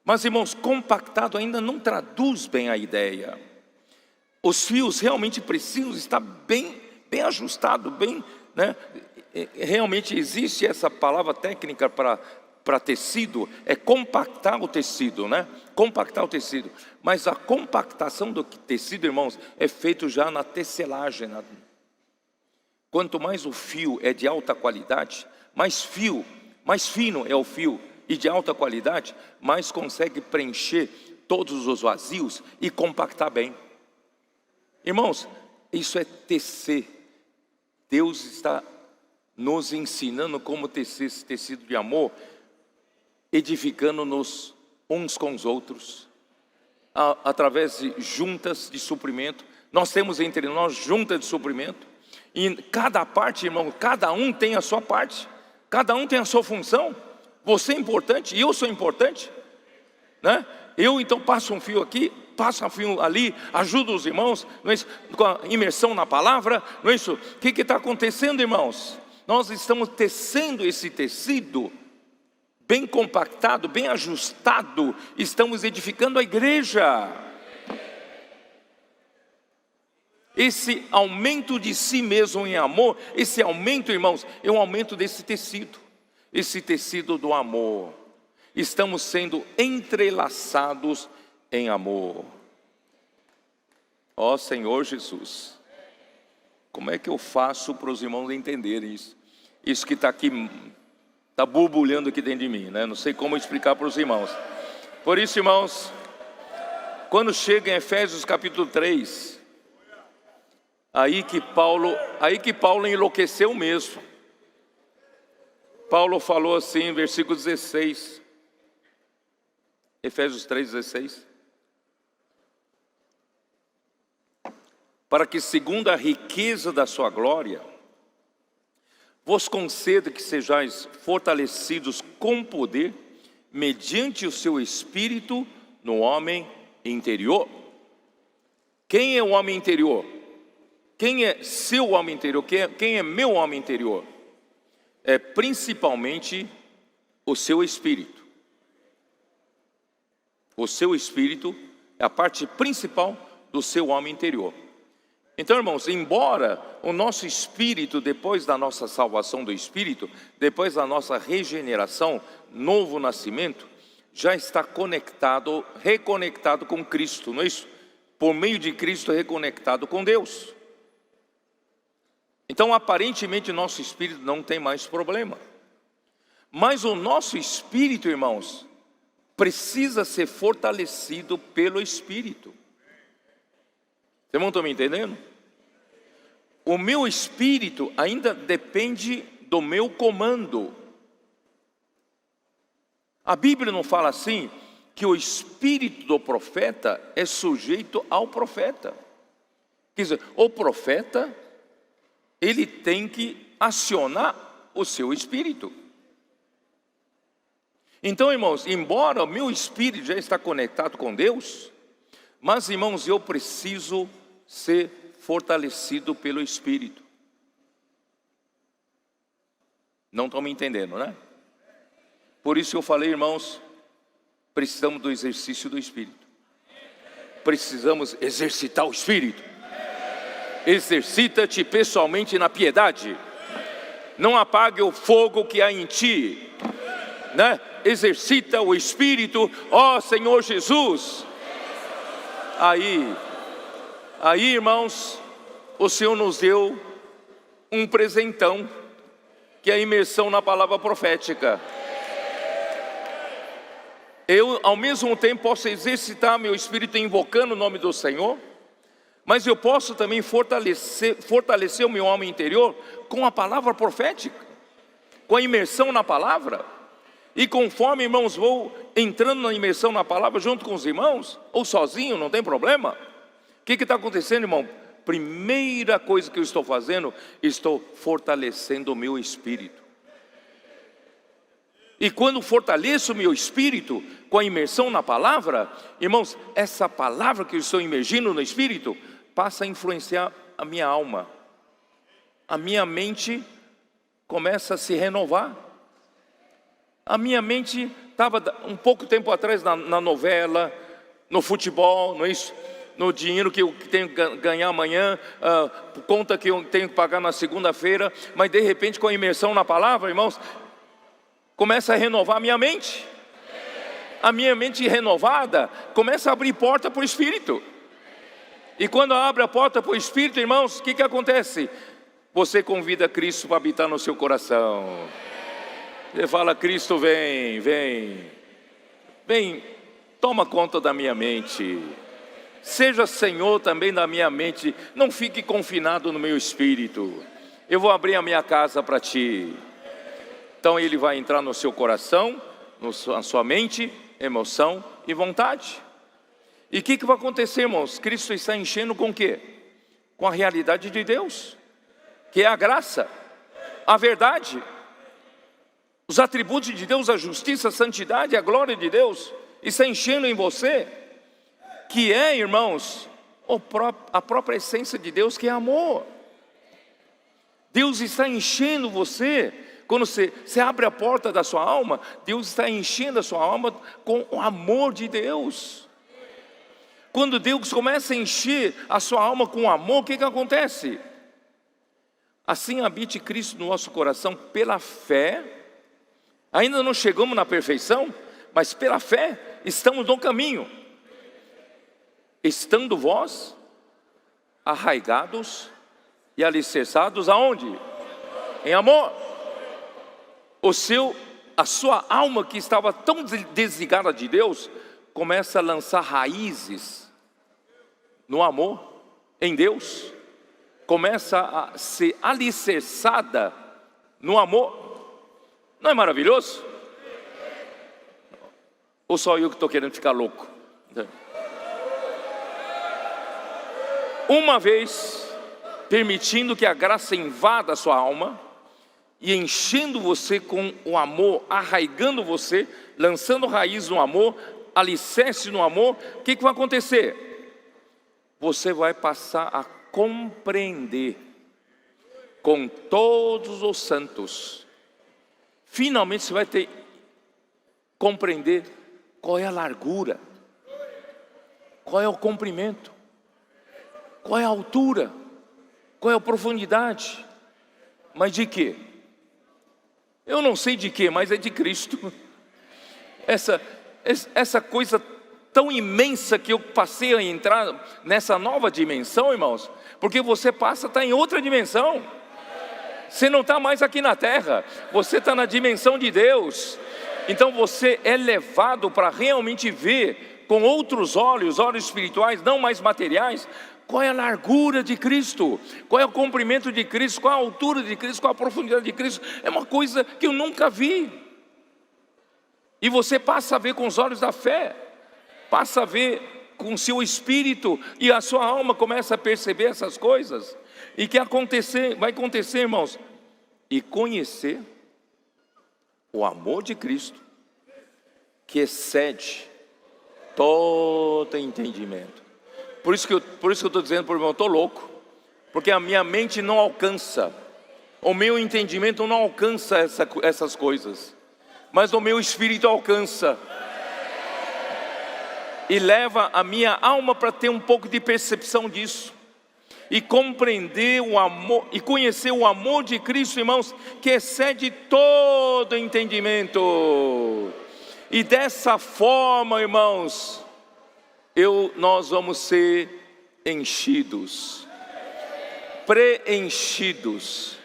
Mas, irmãos, compactado ainda não traduz bem a ideia. Os fios realmente precisam estar bem ajustados, realmente existe essa palavra técnica para tecido, é compactar o tecido, compactar o tecido. Mas a compactação do tecido, irmãos, é feito já na tecelagem. Quanto mais o fio é de alta qualidade, mais fino é o fio e de alta qualidade, mais consegue preencher todos os vazios e compactar bem. Irmãos, isso é tecer. Deus está nos ensinando como tecer esse tecido de amor, edificando-nos uns com os outros, através de juntas de suprimento. Nós temos entre nós juntas de suprimento, e cada parte, irmão, cada um tem a sua parte, cada um tem a sua função. Você é importante e eu sou importante, Eu então passo um fio aqui, passo um fio ali, ajudo os irmãos, não é isso? Com a imersão na palavra, não é isso? O que está acontecendo, irmãos? Nós estamos tecendo esse tecido bem compactado, bem ajustado, estamos edificando a igreja. Esse aumento de si mesmo em amor, esse aumento, irmãos, é um aumento desse tecido, esse tecido do amor. Estamos sendo entrelaçados em amor. Ó Senhor Jesus, como é que eu faço para os irmãos entenderem isso? Isso que está aqui, está borbulhando aqui dentro de mim, Não sei como explicar para os irmãos. Por isso, irmãos, quando chega em Efésios capítulo 3, aí que Paulo enlouqueceu mesmo. Paulo falou assim, versículo 16, Efésios 3:16. Para que segundo a riqueza da sua glória, vos conceda que sejais fortalecidos com poder, mediante o seu Espírito no homem interior. Quem é o homem interior? Quem é seu homem interior? Quem é meu homem interior? É principalmente o seu espírito. O seu espírito é a parte principal do seu homem interior. Então, irmãos, embora o nosso espírito, depois da nossa salvação do espírito, depois da nossa regeneração, novo nascimento, já está conectado, reconectado com Cristo, não é isso? Por meio de Cristo, reconectado com Deus. Então, aparentemente, nosso espírito não tem mais problema. Mas o nosso espírito, irmãos, precisa ser fortalecido pelo Espírito. Vocês não estão me entendendo? O meu espírito ainda depende do meu comando. A Bíblia não fala assim, que o espírito do profeta é sujeito ao profeta. Quer dizer, o profeta, ele tem que acionar o seu espírito. Então, irmãos, embora o meu espírito já está conectado com Deus, mas, irmãos, eu preciso ser fortalecido pelo Espírito. Não estão me entendendo, né? Por isso eu falei, irmãos, precisamos do exercício do Espírito. Precisamos exercitar o Espírito. Exercita-te pessoalmente na piedade. Não apague o fogo que há em ti, né? Exercita o Espírito, ó Senhor Jesus. Aí, irmãos, o Senhor nos deu um presentão, que é a imersão na palavra profética. Eu, ao mesmo tempo, posso exercitar meu espírito invocando o nome do Senhor, mas eu posso também fortalecer o meu homem interior com a palavra profética, com a imersão na palavra. E conforme, irmãos, vou entrando na imersão na palavra junto com os irmãos, ou sozinho, não tem problema. O que está acontecendo, irmão? Primeira coisa que eu estou fazendo, estou fortalecendo o meu espírito. E quando fortaleço o meu espírito com a imersão na palavra, irmãos, essa palavra que eu estou imergindo no espírito passa a influenciar a minha alma. A minha mente começa a se renovar. A minha mente estava um pouco tempo atrás na novela, no futebol, não é isso? No dinheiro que eu tenho que ganhar amanhã, conta que eu tenho que pagar na segunda-feira, mas de repente com a imersão na palavra, irmãos, começa a renovar a minha mente. A minha mente renovada começa a abrir porta para o Espírito. E quando abre a porta para o Espírito, irmãos, o que acontece? Você convida Cristo para habitar no seu coração. Você fala, Cristo vem, toma conta da minha mente. Seja Senhor também da minha mente. Não fique confinado no meu espírito. Eu vou abrir a minha casa para ti. Então Ele vai entrar no seu coração, na sua mente, emoção e vontade. E o que vai acontecer, irmãos? Cristo está enchendo com o quê? Com a realidade de Deus, que é a graça, a verdade, os atributos de Deus, a justiça, a santidade, a glória de Deus, está enchendo em você, que é, irmãos, a própria essência de Deus, que é amor. Deus está enchendo você. Quando você abre a porta da sua alma, Deus está enchendo a sua alma com o amor de Deus. Quando Deus começa a encher a sua alma com amor, o que acontece? Assim habite Cristo no nosso coração pela fé. Ainda não chegamos na perfeição, mas pela fé estamos no caminho. Estando vós arraigados e alicerçados aonde? Em amor. A sua alma que estava tão desligada de Deus, começa a lançar raízes no amor, em Deus. Começa a ser alicerçada no amor. Não é maravilhoso? Ou só eu que estou querendo ficar louco? Uma vez, permitindo que a graça invada a sua alma, e enchendo você com o amor, arraigando você, lançando raiz no amor, alicerce no amor, o que vai acontecer? Você vai passar a compreender com todos os santos. Finalmente você vai compreender qual é a largura, qual é o comprimento, qual é a altura, qual é a profundidade. Mas de quê? Eu não sei de quê, mas é de Cristo. Essa coisa tão imensa que eu passei a entrar nessa nova dimensão, irmãos, porque você passa a estar em outra dimensão. Você não está mais aqui na terra, você está na dimensão de Deus. Então você é levado para realmente ver com outros olhos, olhos espirituais, não mais materiais, qual é a largura de Cristo, qual é o comprimento de Cristo, qual é a altura de Cristo, qual é a profundidade de Cristo. É uma coisa que eu nunca vi. E você passa a ver com os olhos da fé, passa a ver com o seu espírito, e a sua alma começa a perceber essas coisas. E que vai acontecer, irmãos, e conhecer o amor de Cristo, que excede todo entendimento. Por isso que eu estou dizendo para o irmão, estou louco, porque a minha mente não alcança, o meu entendimento não alcança essas coisas, mas o meu espírito alcança, e leva a minha alma para ter um pouco de percepção disso, e compreender o amor, e conhecer o amor de Cristo, irmãos, que excede todo entendimento. E dessa forma, irmãos, nós vamos ser enchidos, preenchidos,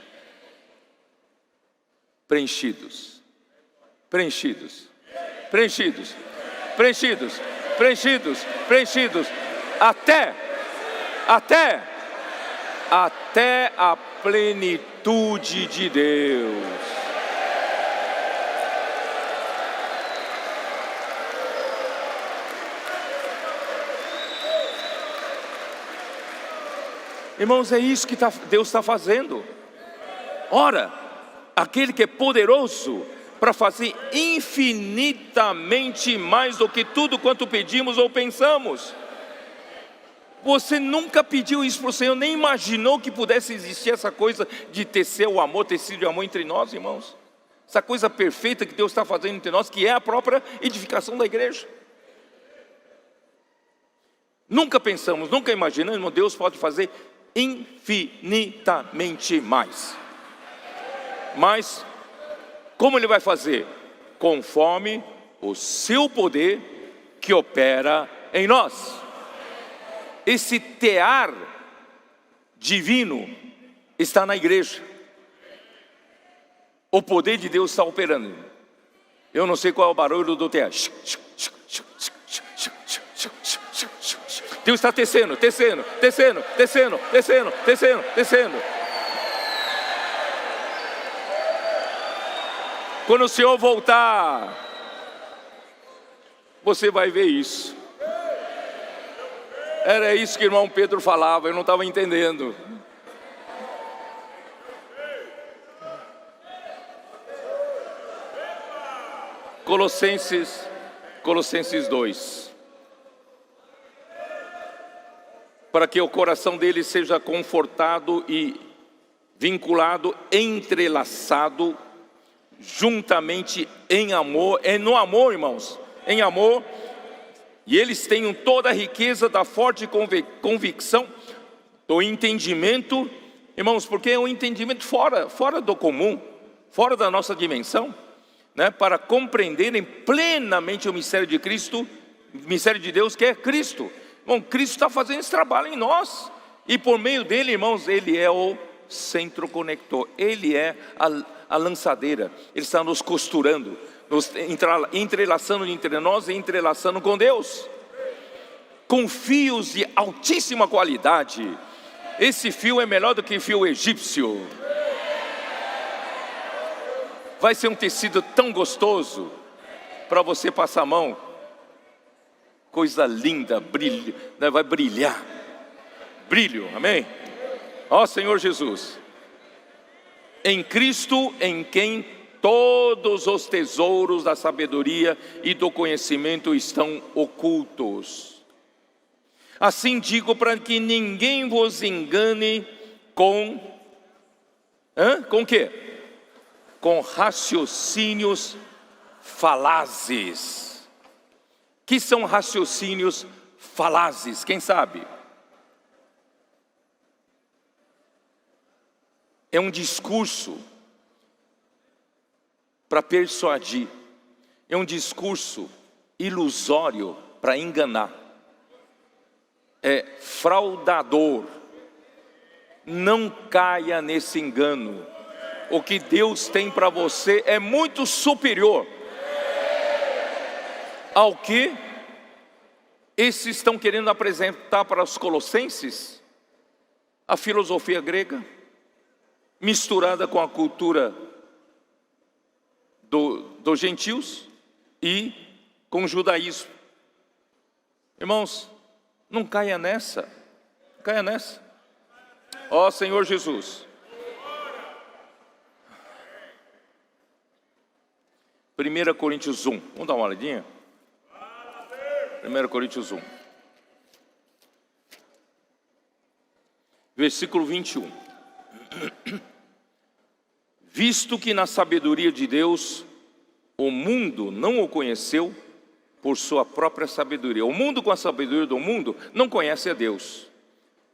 até a plenitude de Deus. Irmãos, é isso que Deus está fazendo. Ora, aquele que é poderoso para fazer infinitamente mais do que tudo quanto pedimos ou pensamos. Você nunca pediu isso para o Senhor, nem imaginou que pudesse existir essa coisa de tecer o amor, tecido de amor entre nós, irmãos. Essa coisa perfeita que Deus está fazendo entre nós, que é a própria edificação da igreja. Nunca pensamos, nunca imaginamos, irmão, Deus pode fazer infinitamente mais. Mas, como Ele vai fazer? Conforme o seu poder que opera em nós. Esse tear divino está na igreja. O poder de Deus está operando. Eu não sei qual é o barulho do tear. Deus está tecendo. Quando o Senhor voltar, você vai ver isso. Era isso que o irmão Pedro falava, eu não estava entendendo. Colossenses 2. Para que o coração dele seja confortado e vinculado, entrelaçado, juntamente em amor, no amor, irmãos, em amor, e eles tenham toda a riqueza da forte convicção, do entendimento, irmãos, porque é um entendimento fora do comum, fora da nossa dimensão, né, para compreenderem plenamente o mistério de Cristo, o mistério de Deus, que é Cristo. Bom, Cristo está fazendo esse trabalho em nós, e por meio dele, irmãos, ele é o centro conector, ele é a lançadeira, ele está nos costurando, nos entrelaçando entre nós e entrelaçando com Deus, com fios de altíssima qualidade. Esse fio é melhor do que fio egípcio. Vai ser um tecido tão gostoso para você passar a mão, coisa linda, vai brilhar, brilho, amém? Ó Senhor Jesus, em Cristo, em quem todos os tesouros da sabedoria e do conhecimento estão ocultos. Assim digo, para que ninguém vos engane com o quê? Com raciocínios falazes. Que são raciocínios falazes? Quem sabe? É um discurso para persuadir, é um discurso ilusório para enganar, é fraudador. Não caia nesse engano, o que Deus tem para você é muito superior ao que esses estão querendo apresentar para os colossenses. A filosofia grega, misturada com a cultura dos gentios e com o judaísmo. Irmãos, não caia nessa, não caia nessa. Ó Senhor Jesus. 1 Coríntios 1, vamos dar uma olhadinha? 1 Coríntios 1, versículo 21. Visto que na sabedoria de Deus, o mundo não o conheceu por sua própria sabedoria. O mundo, com a sabedoria do mundo, não conhece a Deus.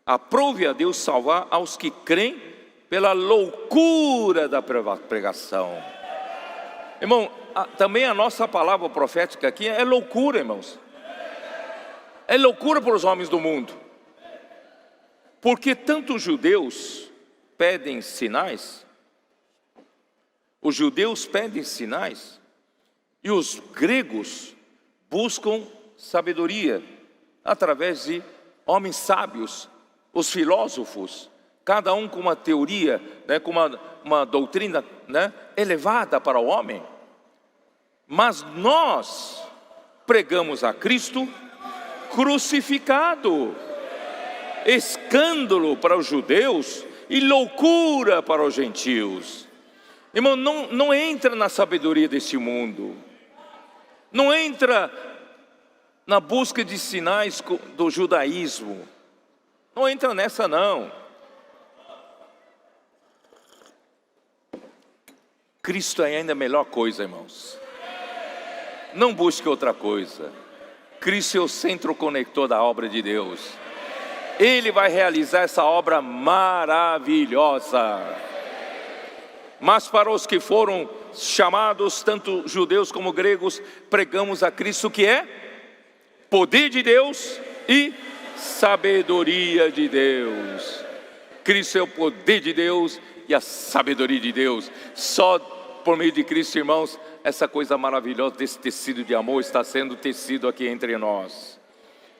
Aprove a Deus salvar aos que creem pela loucura da pregação. Irmão, também a nossa palavra profética aqui é loucura, irmãos. É loucura para os homens do mundo. Porque tanto os judeus pedem sinais, os judeus pedem sinais, e os gregos buscam sabedoria através de homens sábios, os filósofos, cada um com uma teoria, né, com uma doutrina, né, elevada para o homem. Mas nós pregamos a Cristo crucificado, escândalo para os judeus e loucura para os gentios. Irmão, não entra na sabedoria desse mundo, não entra na busca de sinais do judaísmo, não entra nessa não. Cristo é ainda a melhor coisa, irmãos. Não busque outra coisa. Cristo é o centro conector da obra de Deus. Ele vai realizar essa obra maravilhosa. Mas para os que foram chamados, tanto judeus como gregos, pregamos a Cristo, que é poder de Deus e sabedoria de Deus. Cristo é o poder de Deus e a sabedoria de Deus. Só por meio de Cristo, irmãos, essa coisa maravilhosa desse tecido de amor está sendo tecido aqui entre nós.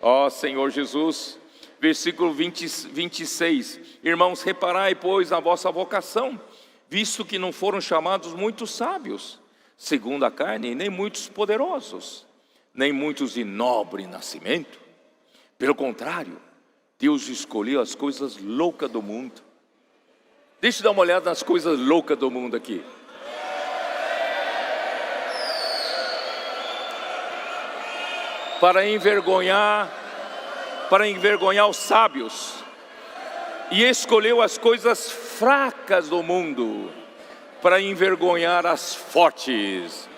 Ó Senhor Jesus. Versículo 26. Irmãos, reparai, pois, na vossa vocação, visto que não foram chamados muitos sábios, segundo a carne, nem muitos poderosos, nem muitos de nobre nascimento. Pelo contrário, Deus escolheu as coisas loucas do mundo. Deixa eu dar uma olhada nas coisas loucas do mundo aqui. Para envergonhar os sábios, e escolheu as coisas fracas do mundo para envergonhar as fortes.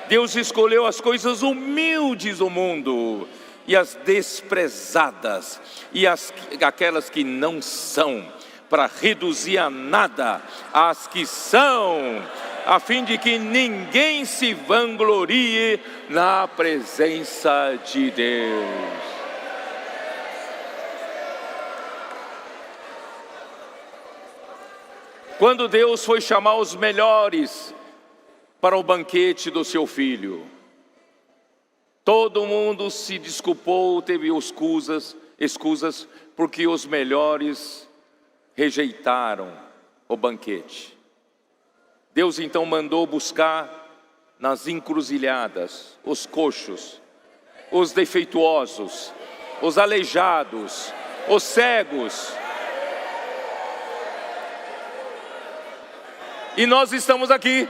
Deus escolheu as coisas humildes do mundo e as desprezadas e aquelas que não são, para reduzir a nada as que são, a fim de que ninguém se vanglorie na presença de Deus. Quando Deus foi chamar os melhores para o banquete do seu filho, todo mundo se desculpou, teve escusas, porque os melhores rejeitaram o banquete. Deus então mandou buscar nas encruzilhadas os coxos, os defeituosos, os aleijados, os cegos. E nós estamos aqui.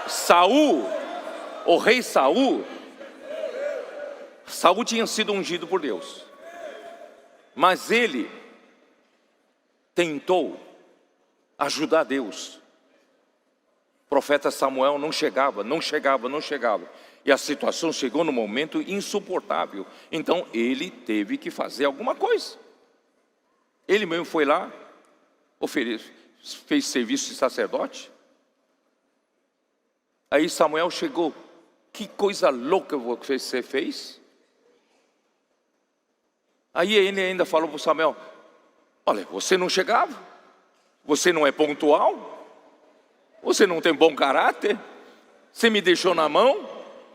Saul, o rei Saul tinha sido ungido por Deus, mas ele tentou ajudar Deus. O profeta Samuel não chegava. E a situação chegou num momento insuportável. Então ele teve que fazer alguma coisa. Ele mesmo foi lá, fez serviço de sacerdote. Aí Samuel chegou: que coisa louca você fez. Aí ele ainda falou para o Samuel: olha, você não chegava, você não é pontual, você não tem bom caráter, você me deixou na mão,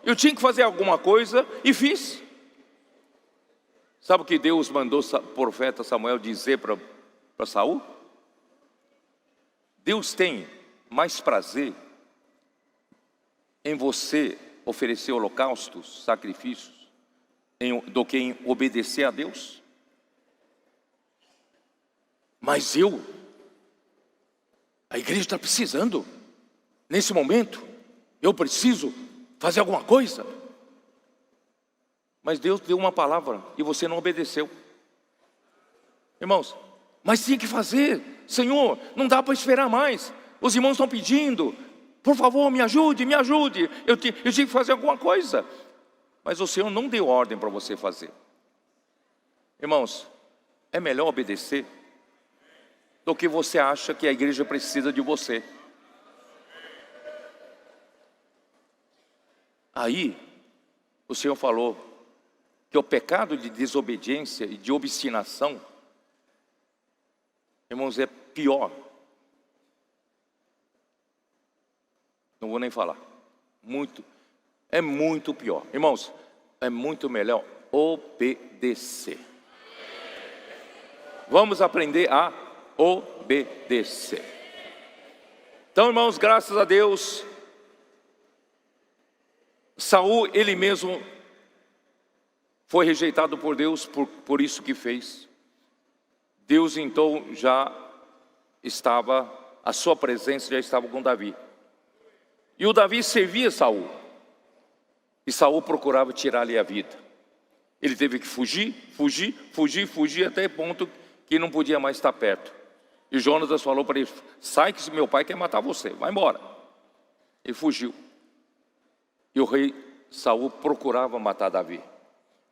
eu tinha que fazer alguma coisa e fiz. Sabe o que Deus mandou o profeta Samuel dizer para Saul? Deus tem mais prazer em você oferecer holocaustos, sacrifícios, do que em obedecer a Deus. Mas a igreja está precisando, nesse momento, eu preciso fazer alguma coisa. Mas Deus deu uma palavra e você não obedeceu. Irmãos, mas tinha que fazer. Senhor, não dá para esperar mais. Os irmãos estão pedindo, por favor, me ajude, me ajude. Eu tinha que fazer alguma coisa. Mas o Senhor não deu ordem para você fazer. Irmãos, é melhor obedecer do que você acha que a igreja precisa de você. Aí, o Senhor falou que o pecado de desobediência e de obstinação, irmãos, é pior. Não vou nem falar. É muito pior. Irmãos, é muito melhor obedecer. Vamos aprender a obedecer. Então, irmãos, graças a Deus, Saul, ele mesmo foi rejeitado por Deus por isso que fez. Deus então a sua presença já estava com Davi. E o Davi servia Saul. E Saul procurava tirar-lhe a vida. Ele teve que fugir até o ponto que não podia mais estar perto. E Jonatas falou para ele: sai que meu pai quer matar você, vai embora. Ele fugiu. E o rei Saul procurava matar Davi.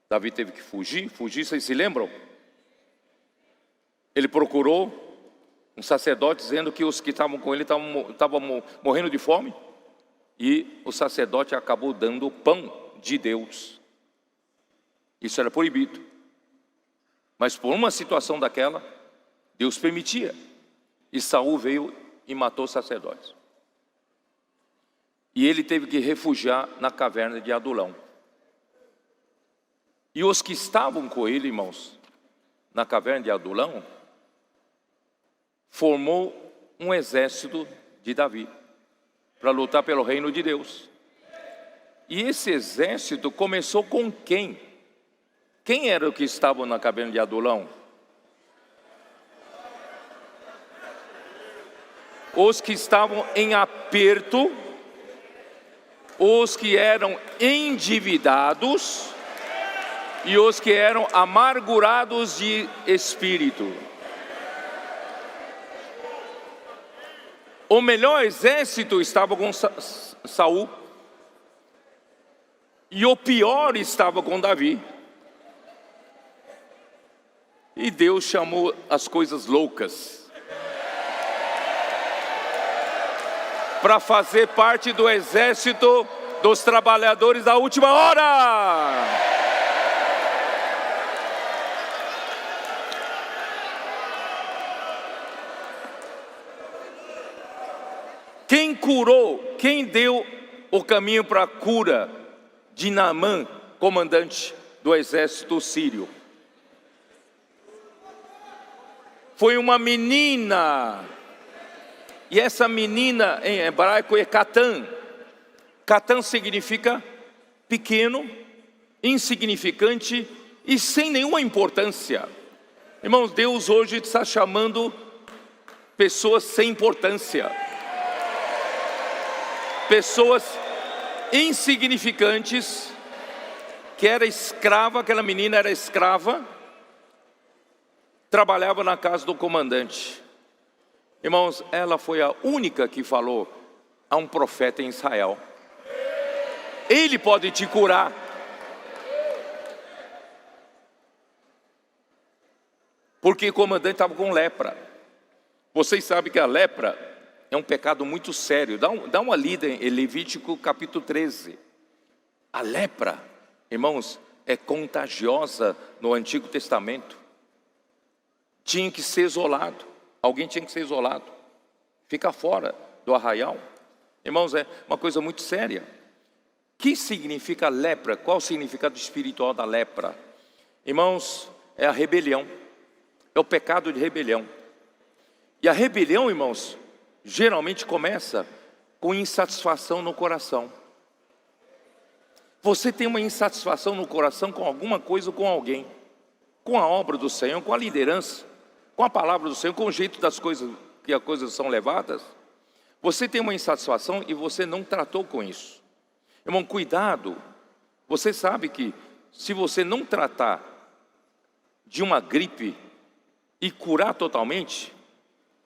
Davi teve que fugir, vocês se lembram? Ele procurou um sacerdote dizendo que os que estavam com ele estavam morrendo de fome. E o sacerdote acabou dando o pão de Deus. Isso era proibido. Mas por uma situação daquela, Deus permitia. E Saul veio e matou os sacerdotes. E ele teve que refugiar na caverna de Adulão. E os que estavam com ele, irmãos, na caverna de Adulão, formou um exército de Davi para lutar pelo reino de Deus. E esse exército começou com quem? Quem era o que estavam na caverna de Adulão? Os que estavam em aperto, os que eram endividados e os que eram amargurados de espírito. O melhor exército estava com Saul e o pior estava com Davi. E Deus chamou as coisas loucas para fazer parte do exército dos trabalhadores da última hora. Quem curou, quem deu o caminho para a cura de Naamã, comandante do exército sírio? Foi uma menina. E essa menina em hebraico é Catã. Catã significa pequeno, insignificante e sem nenhuma importância. Irmãos, Deus hoje está chamando pessoas sem importância. Pessoas insignificantes, que era escrava, aquela menina era escrava, trabalhava na casa do comandante. Irmãos, ela foi a única que falou a um profeta em Israel: ele pode te curar. Porque o comandante estava com lepra. Vocês sabem que a lepra é um pecado muito sério. Dá uma lida em Levítico capítulo 13. A lepra, irmãos, é contagiosa no Antigo Testamento. Tinha que ser isolado. Alguém tinha que ser isolado. Fica fora do arraial. Irmãos, é uma coisa muito séria. O que significa lepra? Qual o significado espiritual da lepra? Irmãos, é a rebelião. É o pecado de rebelião. E a rebelião, irmãos, geralmente começa com insatisfação no coração. Você tem uma insatisfação no coração com alguma coisa ou com alguém. Com a obra do Senhor, com a liderança, com a palavra do Senhor, com o jeito das coisas, que as coisas são levadas. Você tem uma insatisfação e você não tratou com isso. Irmão, cuidado. Você sabe que se você não tratar de uma gripe e curar totalmente,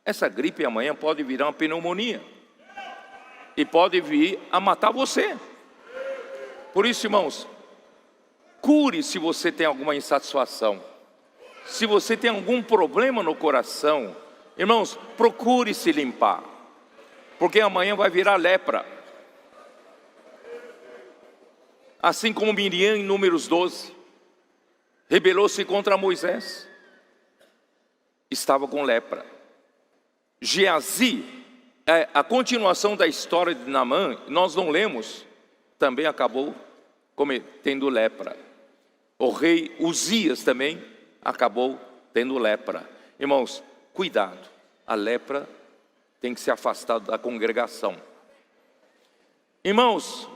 essa gripe amanhã pode virar uma pneumonia. E pode vir a matar você. Por isso, irmãos, cure se você tem alguma insatisfação. Se você tem algum problema no coração, irmãos, procure se limpar. Porque amanhã vai virar lepra. Assim como Miriam em Números 12, rebelou-se contra Moisés, estava com lepra. Geazi, a continuação da história de Naamã, nós não lemos, também acabou tendo lepra. O rei Uzias também acabou tendo lepra. Irmãos, cuidado, a lepra tem que ser afastada da congregação. Irmãos, o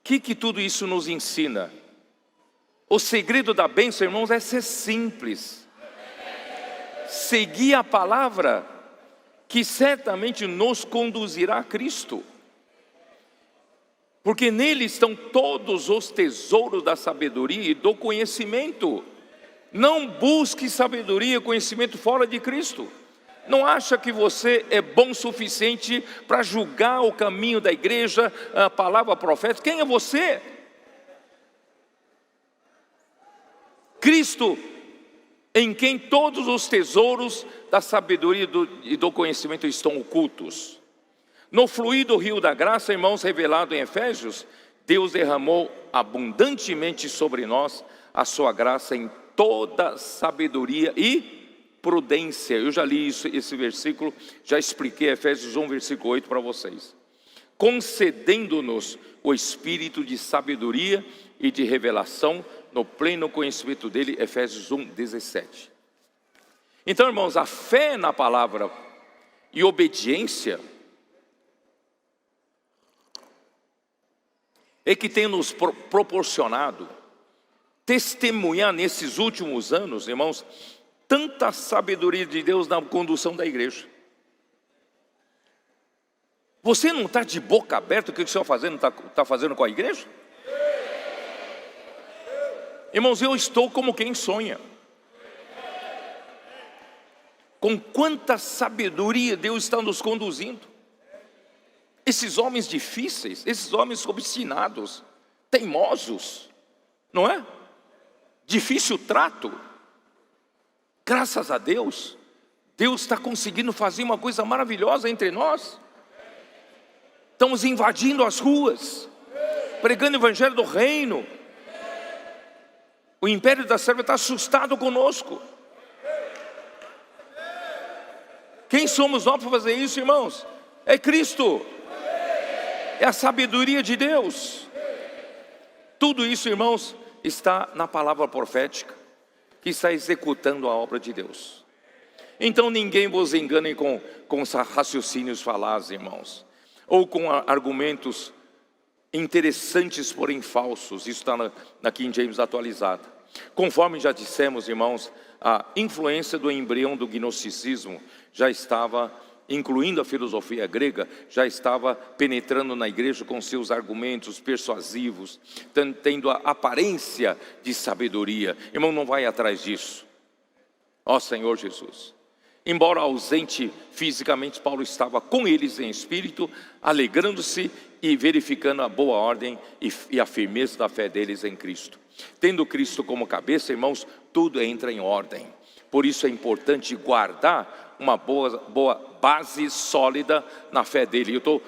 que tudo isso nos ensina? O segredo da bênção, irmãos, é ser simples. Seguir a palavra, que certamente nos conduzirá a Cristo. Porque nele estão todos os tesouros da sabedoria e do conhecimento. Não busque sabedoria e conhecimento fora de Cristo. Não acha que você é bom o suficiente para julgar o caminho da igreja, a palavra profética? Quem é você? Cristo, em quem todos os tesouros da sabedoria e do conhecimento estão ocultos. No fluir do rio da graça, irmãos, revelado em Efésios, Deus derramou abundantemente sobre nós a sua graça em toda sabedoria e prudência. Eu já li esse versículo, já expliquei Efésios 1, versículo 8 para vocês. Concedendo-nos o espírito de sabedoria e de revelação no pleno conhecimento dele, Efésios 1, 17. Então, irmãos, a fé na palavra e obediência é que tem nos proporcionado testemunhar nesses últimos anos, irmãos, tanta sabedoria de Deus na condução da igreja. Você não está de boca aberta o que o Senhor está fazendo com a igreja? Irmãos, eu estou como quem sonha. Com quanta sabedoria Deus está nos conduzindo. Esses homens difíceis, esses homens obstinados, teimosos, não é? Difícil trato. Graças a Deus, Deus está conseguindo fazer uma coisa maravilhosa entre nós. Estamos invadindo as ruas, pregando o evangelho do reino. O império da Sérvia está assustado conosco. Quem somos nós para fazer isso, irmãos? É Cristo. É a sabedoria de Deus. Tudo isso, irmãos, está na palavra profética, que está executando a obra de Deus. Então ninguém vos engane com raciocínios falazes, irmãos, ou com argumentos interessantes, porém falsos. Isso está na King James atualizada. Conforme já dissemos, irmãos, a influência do embrião do gnosticismo já estava, incluindo a filosofia grega, já estava penetrando na igreja com seus argumentos persuasivos, tendo a aparência de sabedoria. Irmão, não vai atrás disso. Ó Senhor Jesus. Embora ausente fisicamente, Paulo estava com eles em espírito, alegrando-se e verificando a boa ordem e a firmeza da fé deles em Cristo. Tendo Cristo como cabeça, irmãos, tudo entra em ordem. Por isso é importante guardar uma boa base sólida na fé dele. Eu estou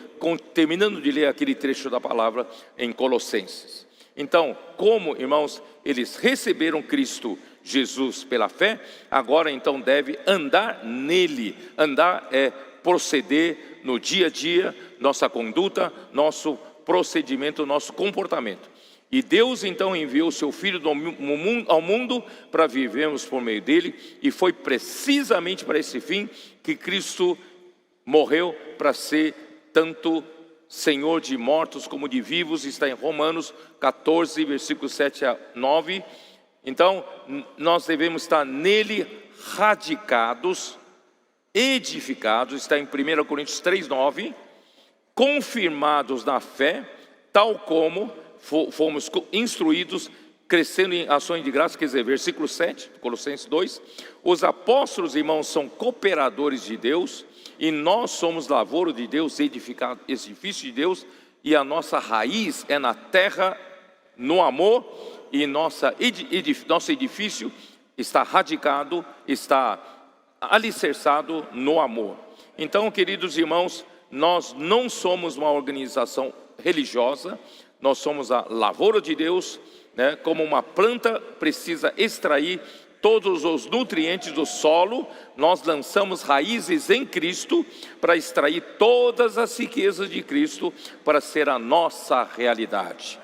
terminando de ler aquele trecho da palavra em Colossenses. Então, como, irmãos, eles receberam Cristo Jesus pela fé, agora então deve andar nele. Andar é proceder no dia a dia, nossa conduta, nosso procedimento, nosso comportamento. E Deus então enviou seu Filho ao mundo para vivermos por meio dele, e foi precisamente para esse fim que Cristo morreu, para ser tanto Senhor de mortos como de vivos. Está em Romanos 14, versículos 7 a 9. Então, nós devemos estar nele radicados, edificados. Está em 1 Coríntios 3, 9. Confirmados na fé, tal como fomos instruídos, crescendo em ações de graça. Quer dizer, versículo 7, Colossenses 2. Os apóstolos, irmãos, são cooperadores de Deus, e nós somos lavoura de Deus, edificado, edifício de Deus, e a nossa raiz é na terra, no amor, e nosso edifício está radicado, está alicerçado no amor. Então, queridos irmãos, nós não somos uma organização religiosa, nós somos a lavoura de Deus, né? Como uma planta precisa extrair todos os nutrientes do solo, nós lançamos raízes em Cristo para extrair todas as riquezas de Cristo para ser a nossa realidade.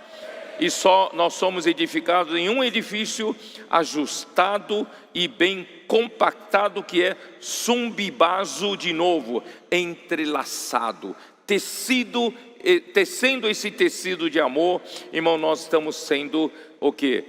E só nós somos edificados em um edifício ajustado e bem compactado, que é sumbibazo, de novo, entrelaçado, tecendo esse tecido de amor. Irmão, nós estamos sendo o quê?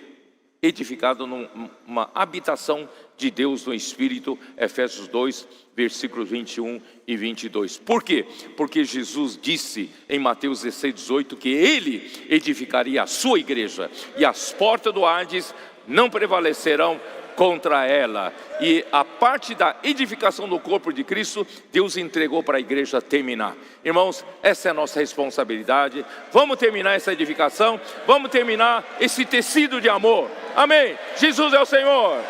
Edificado numa habitação de Deus no Espírito. Efésios 2, versículos 21 e 22. Por quê? Porque Jesus disse em Mateus 16, 18, que Ele edificaria a sua igreja, e as portas do Hades não prevalecerão contra ela. E a parte da edificação do corpo de Cristo, Deus entregou para a igreja terminar. Irmãos, essa é a nossa responsabilidade. Vamos terminar essa edificação, vamos terminar esse tecido de amor. Amém. Jesus é o Senhor.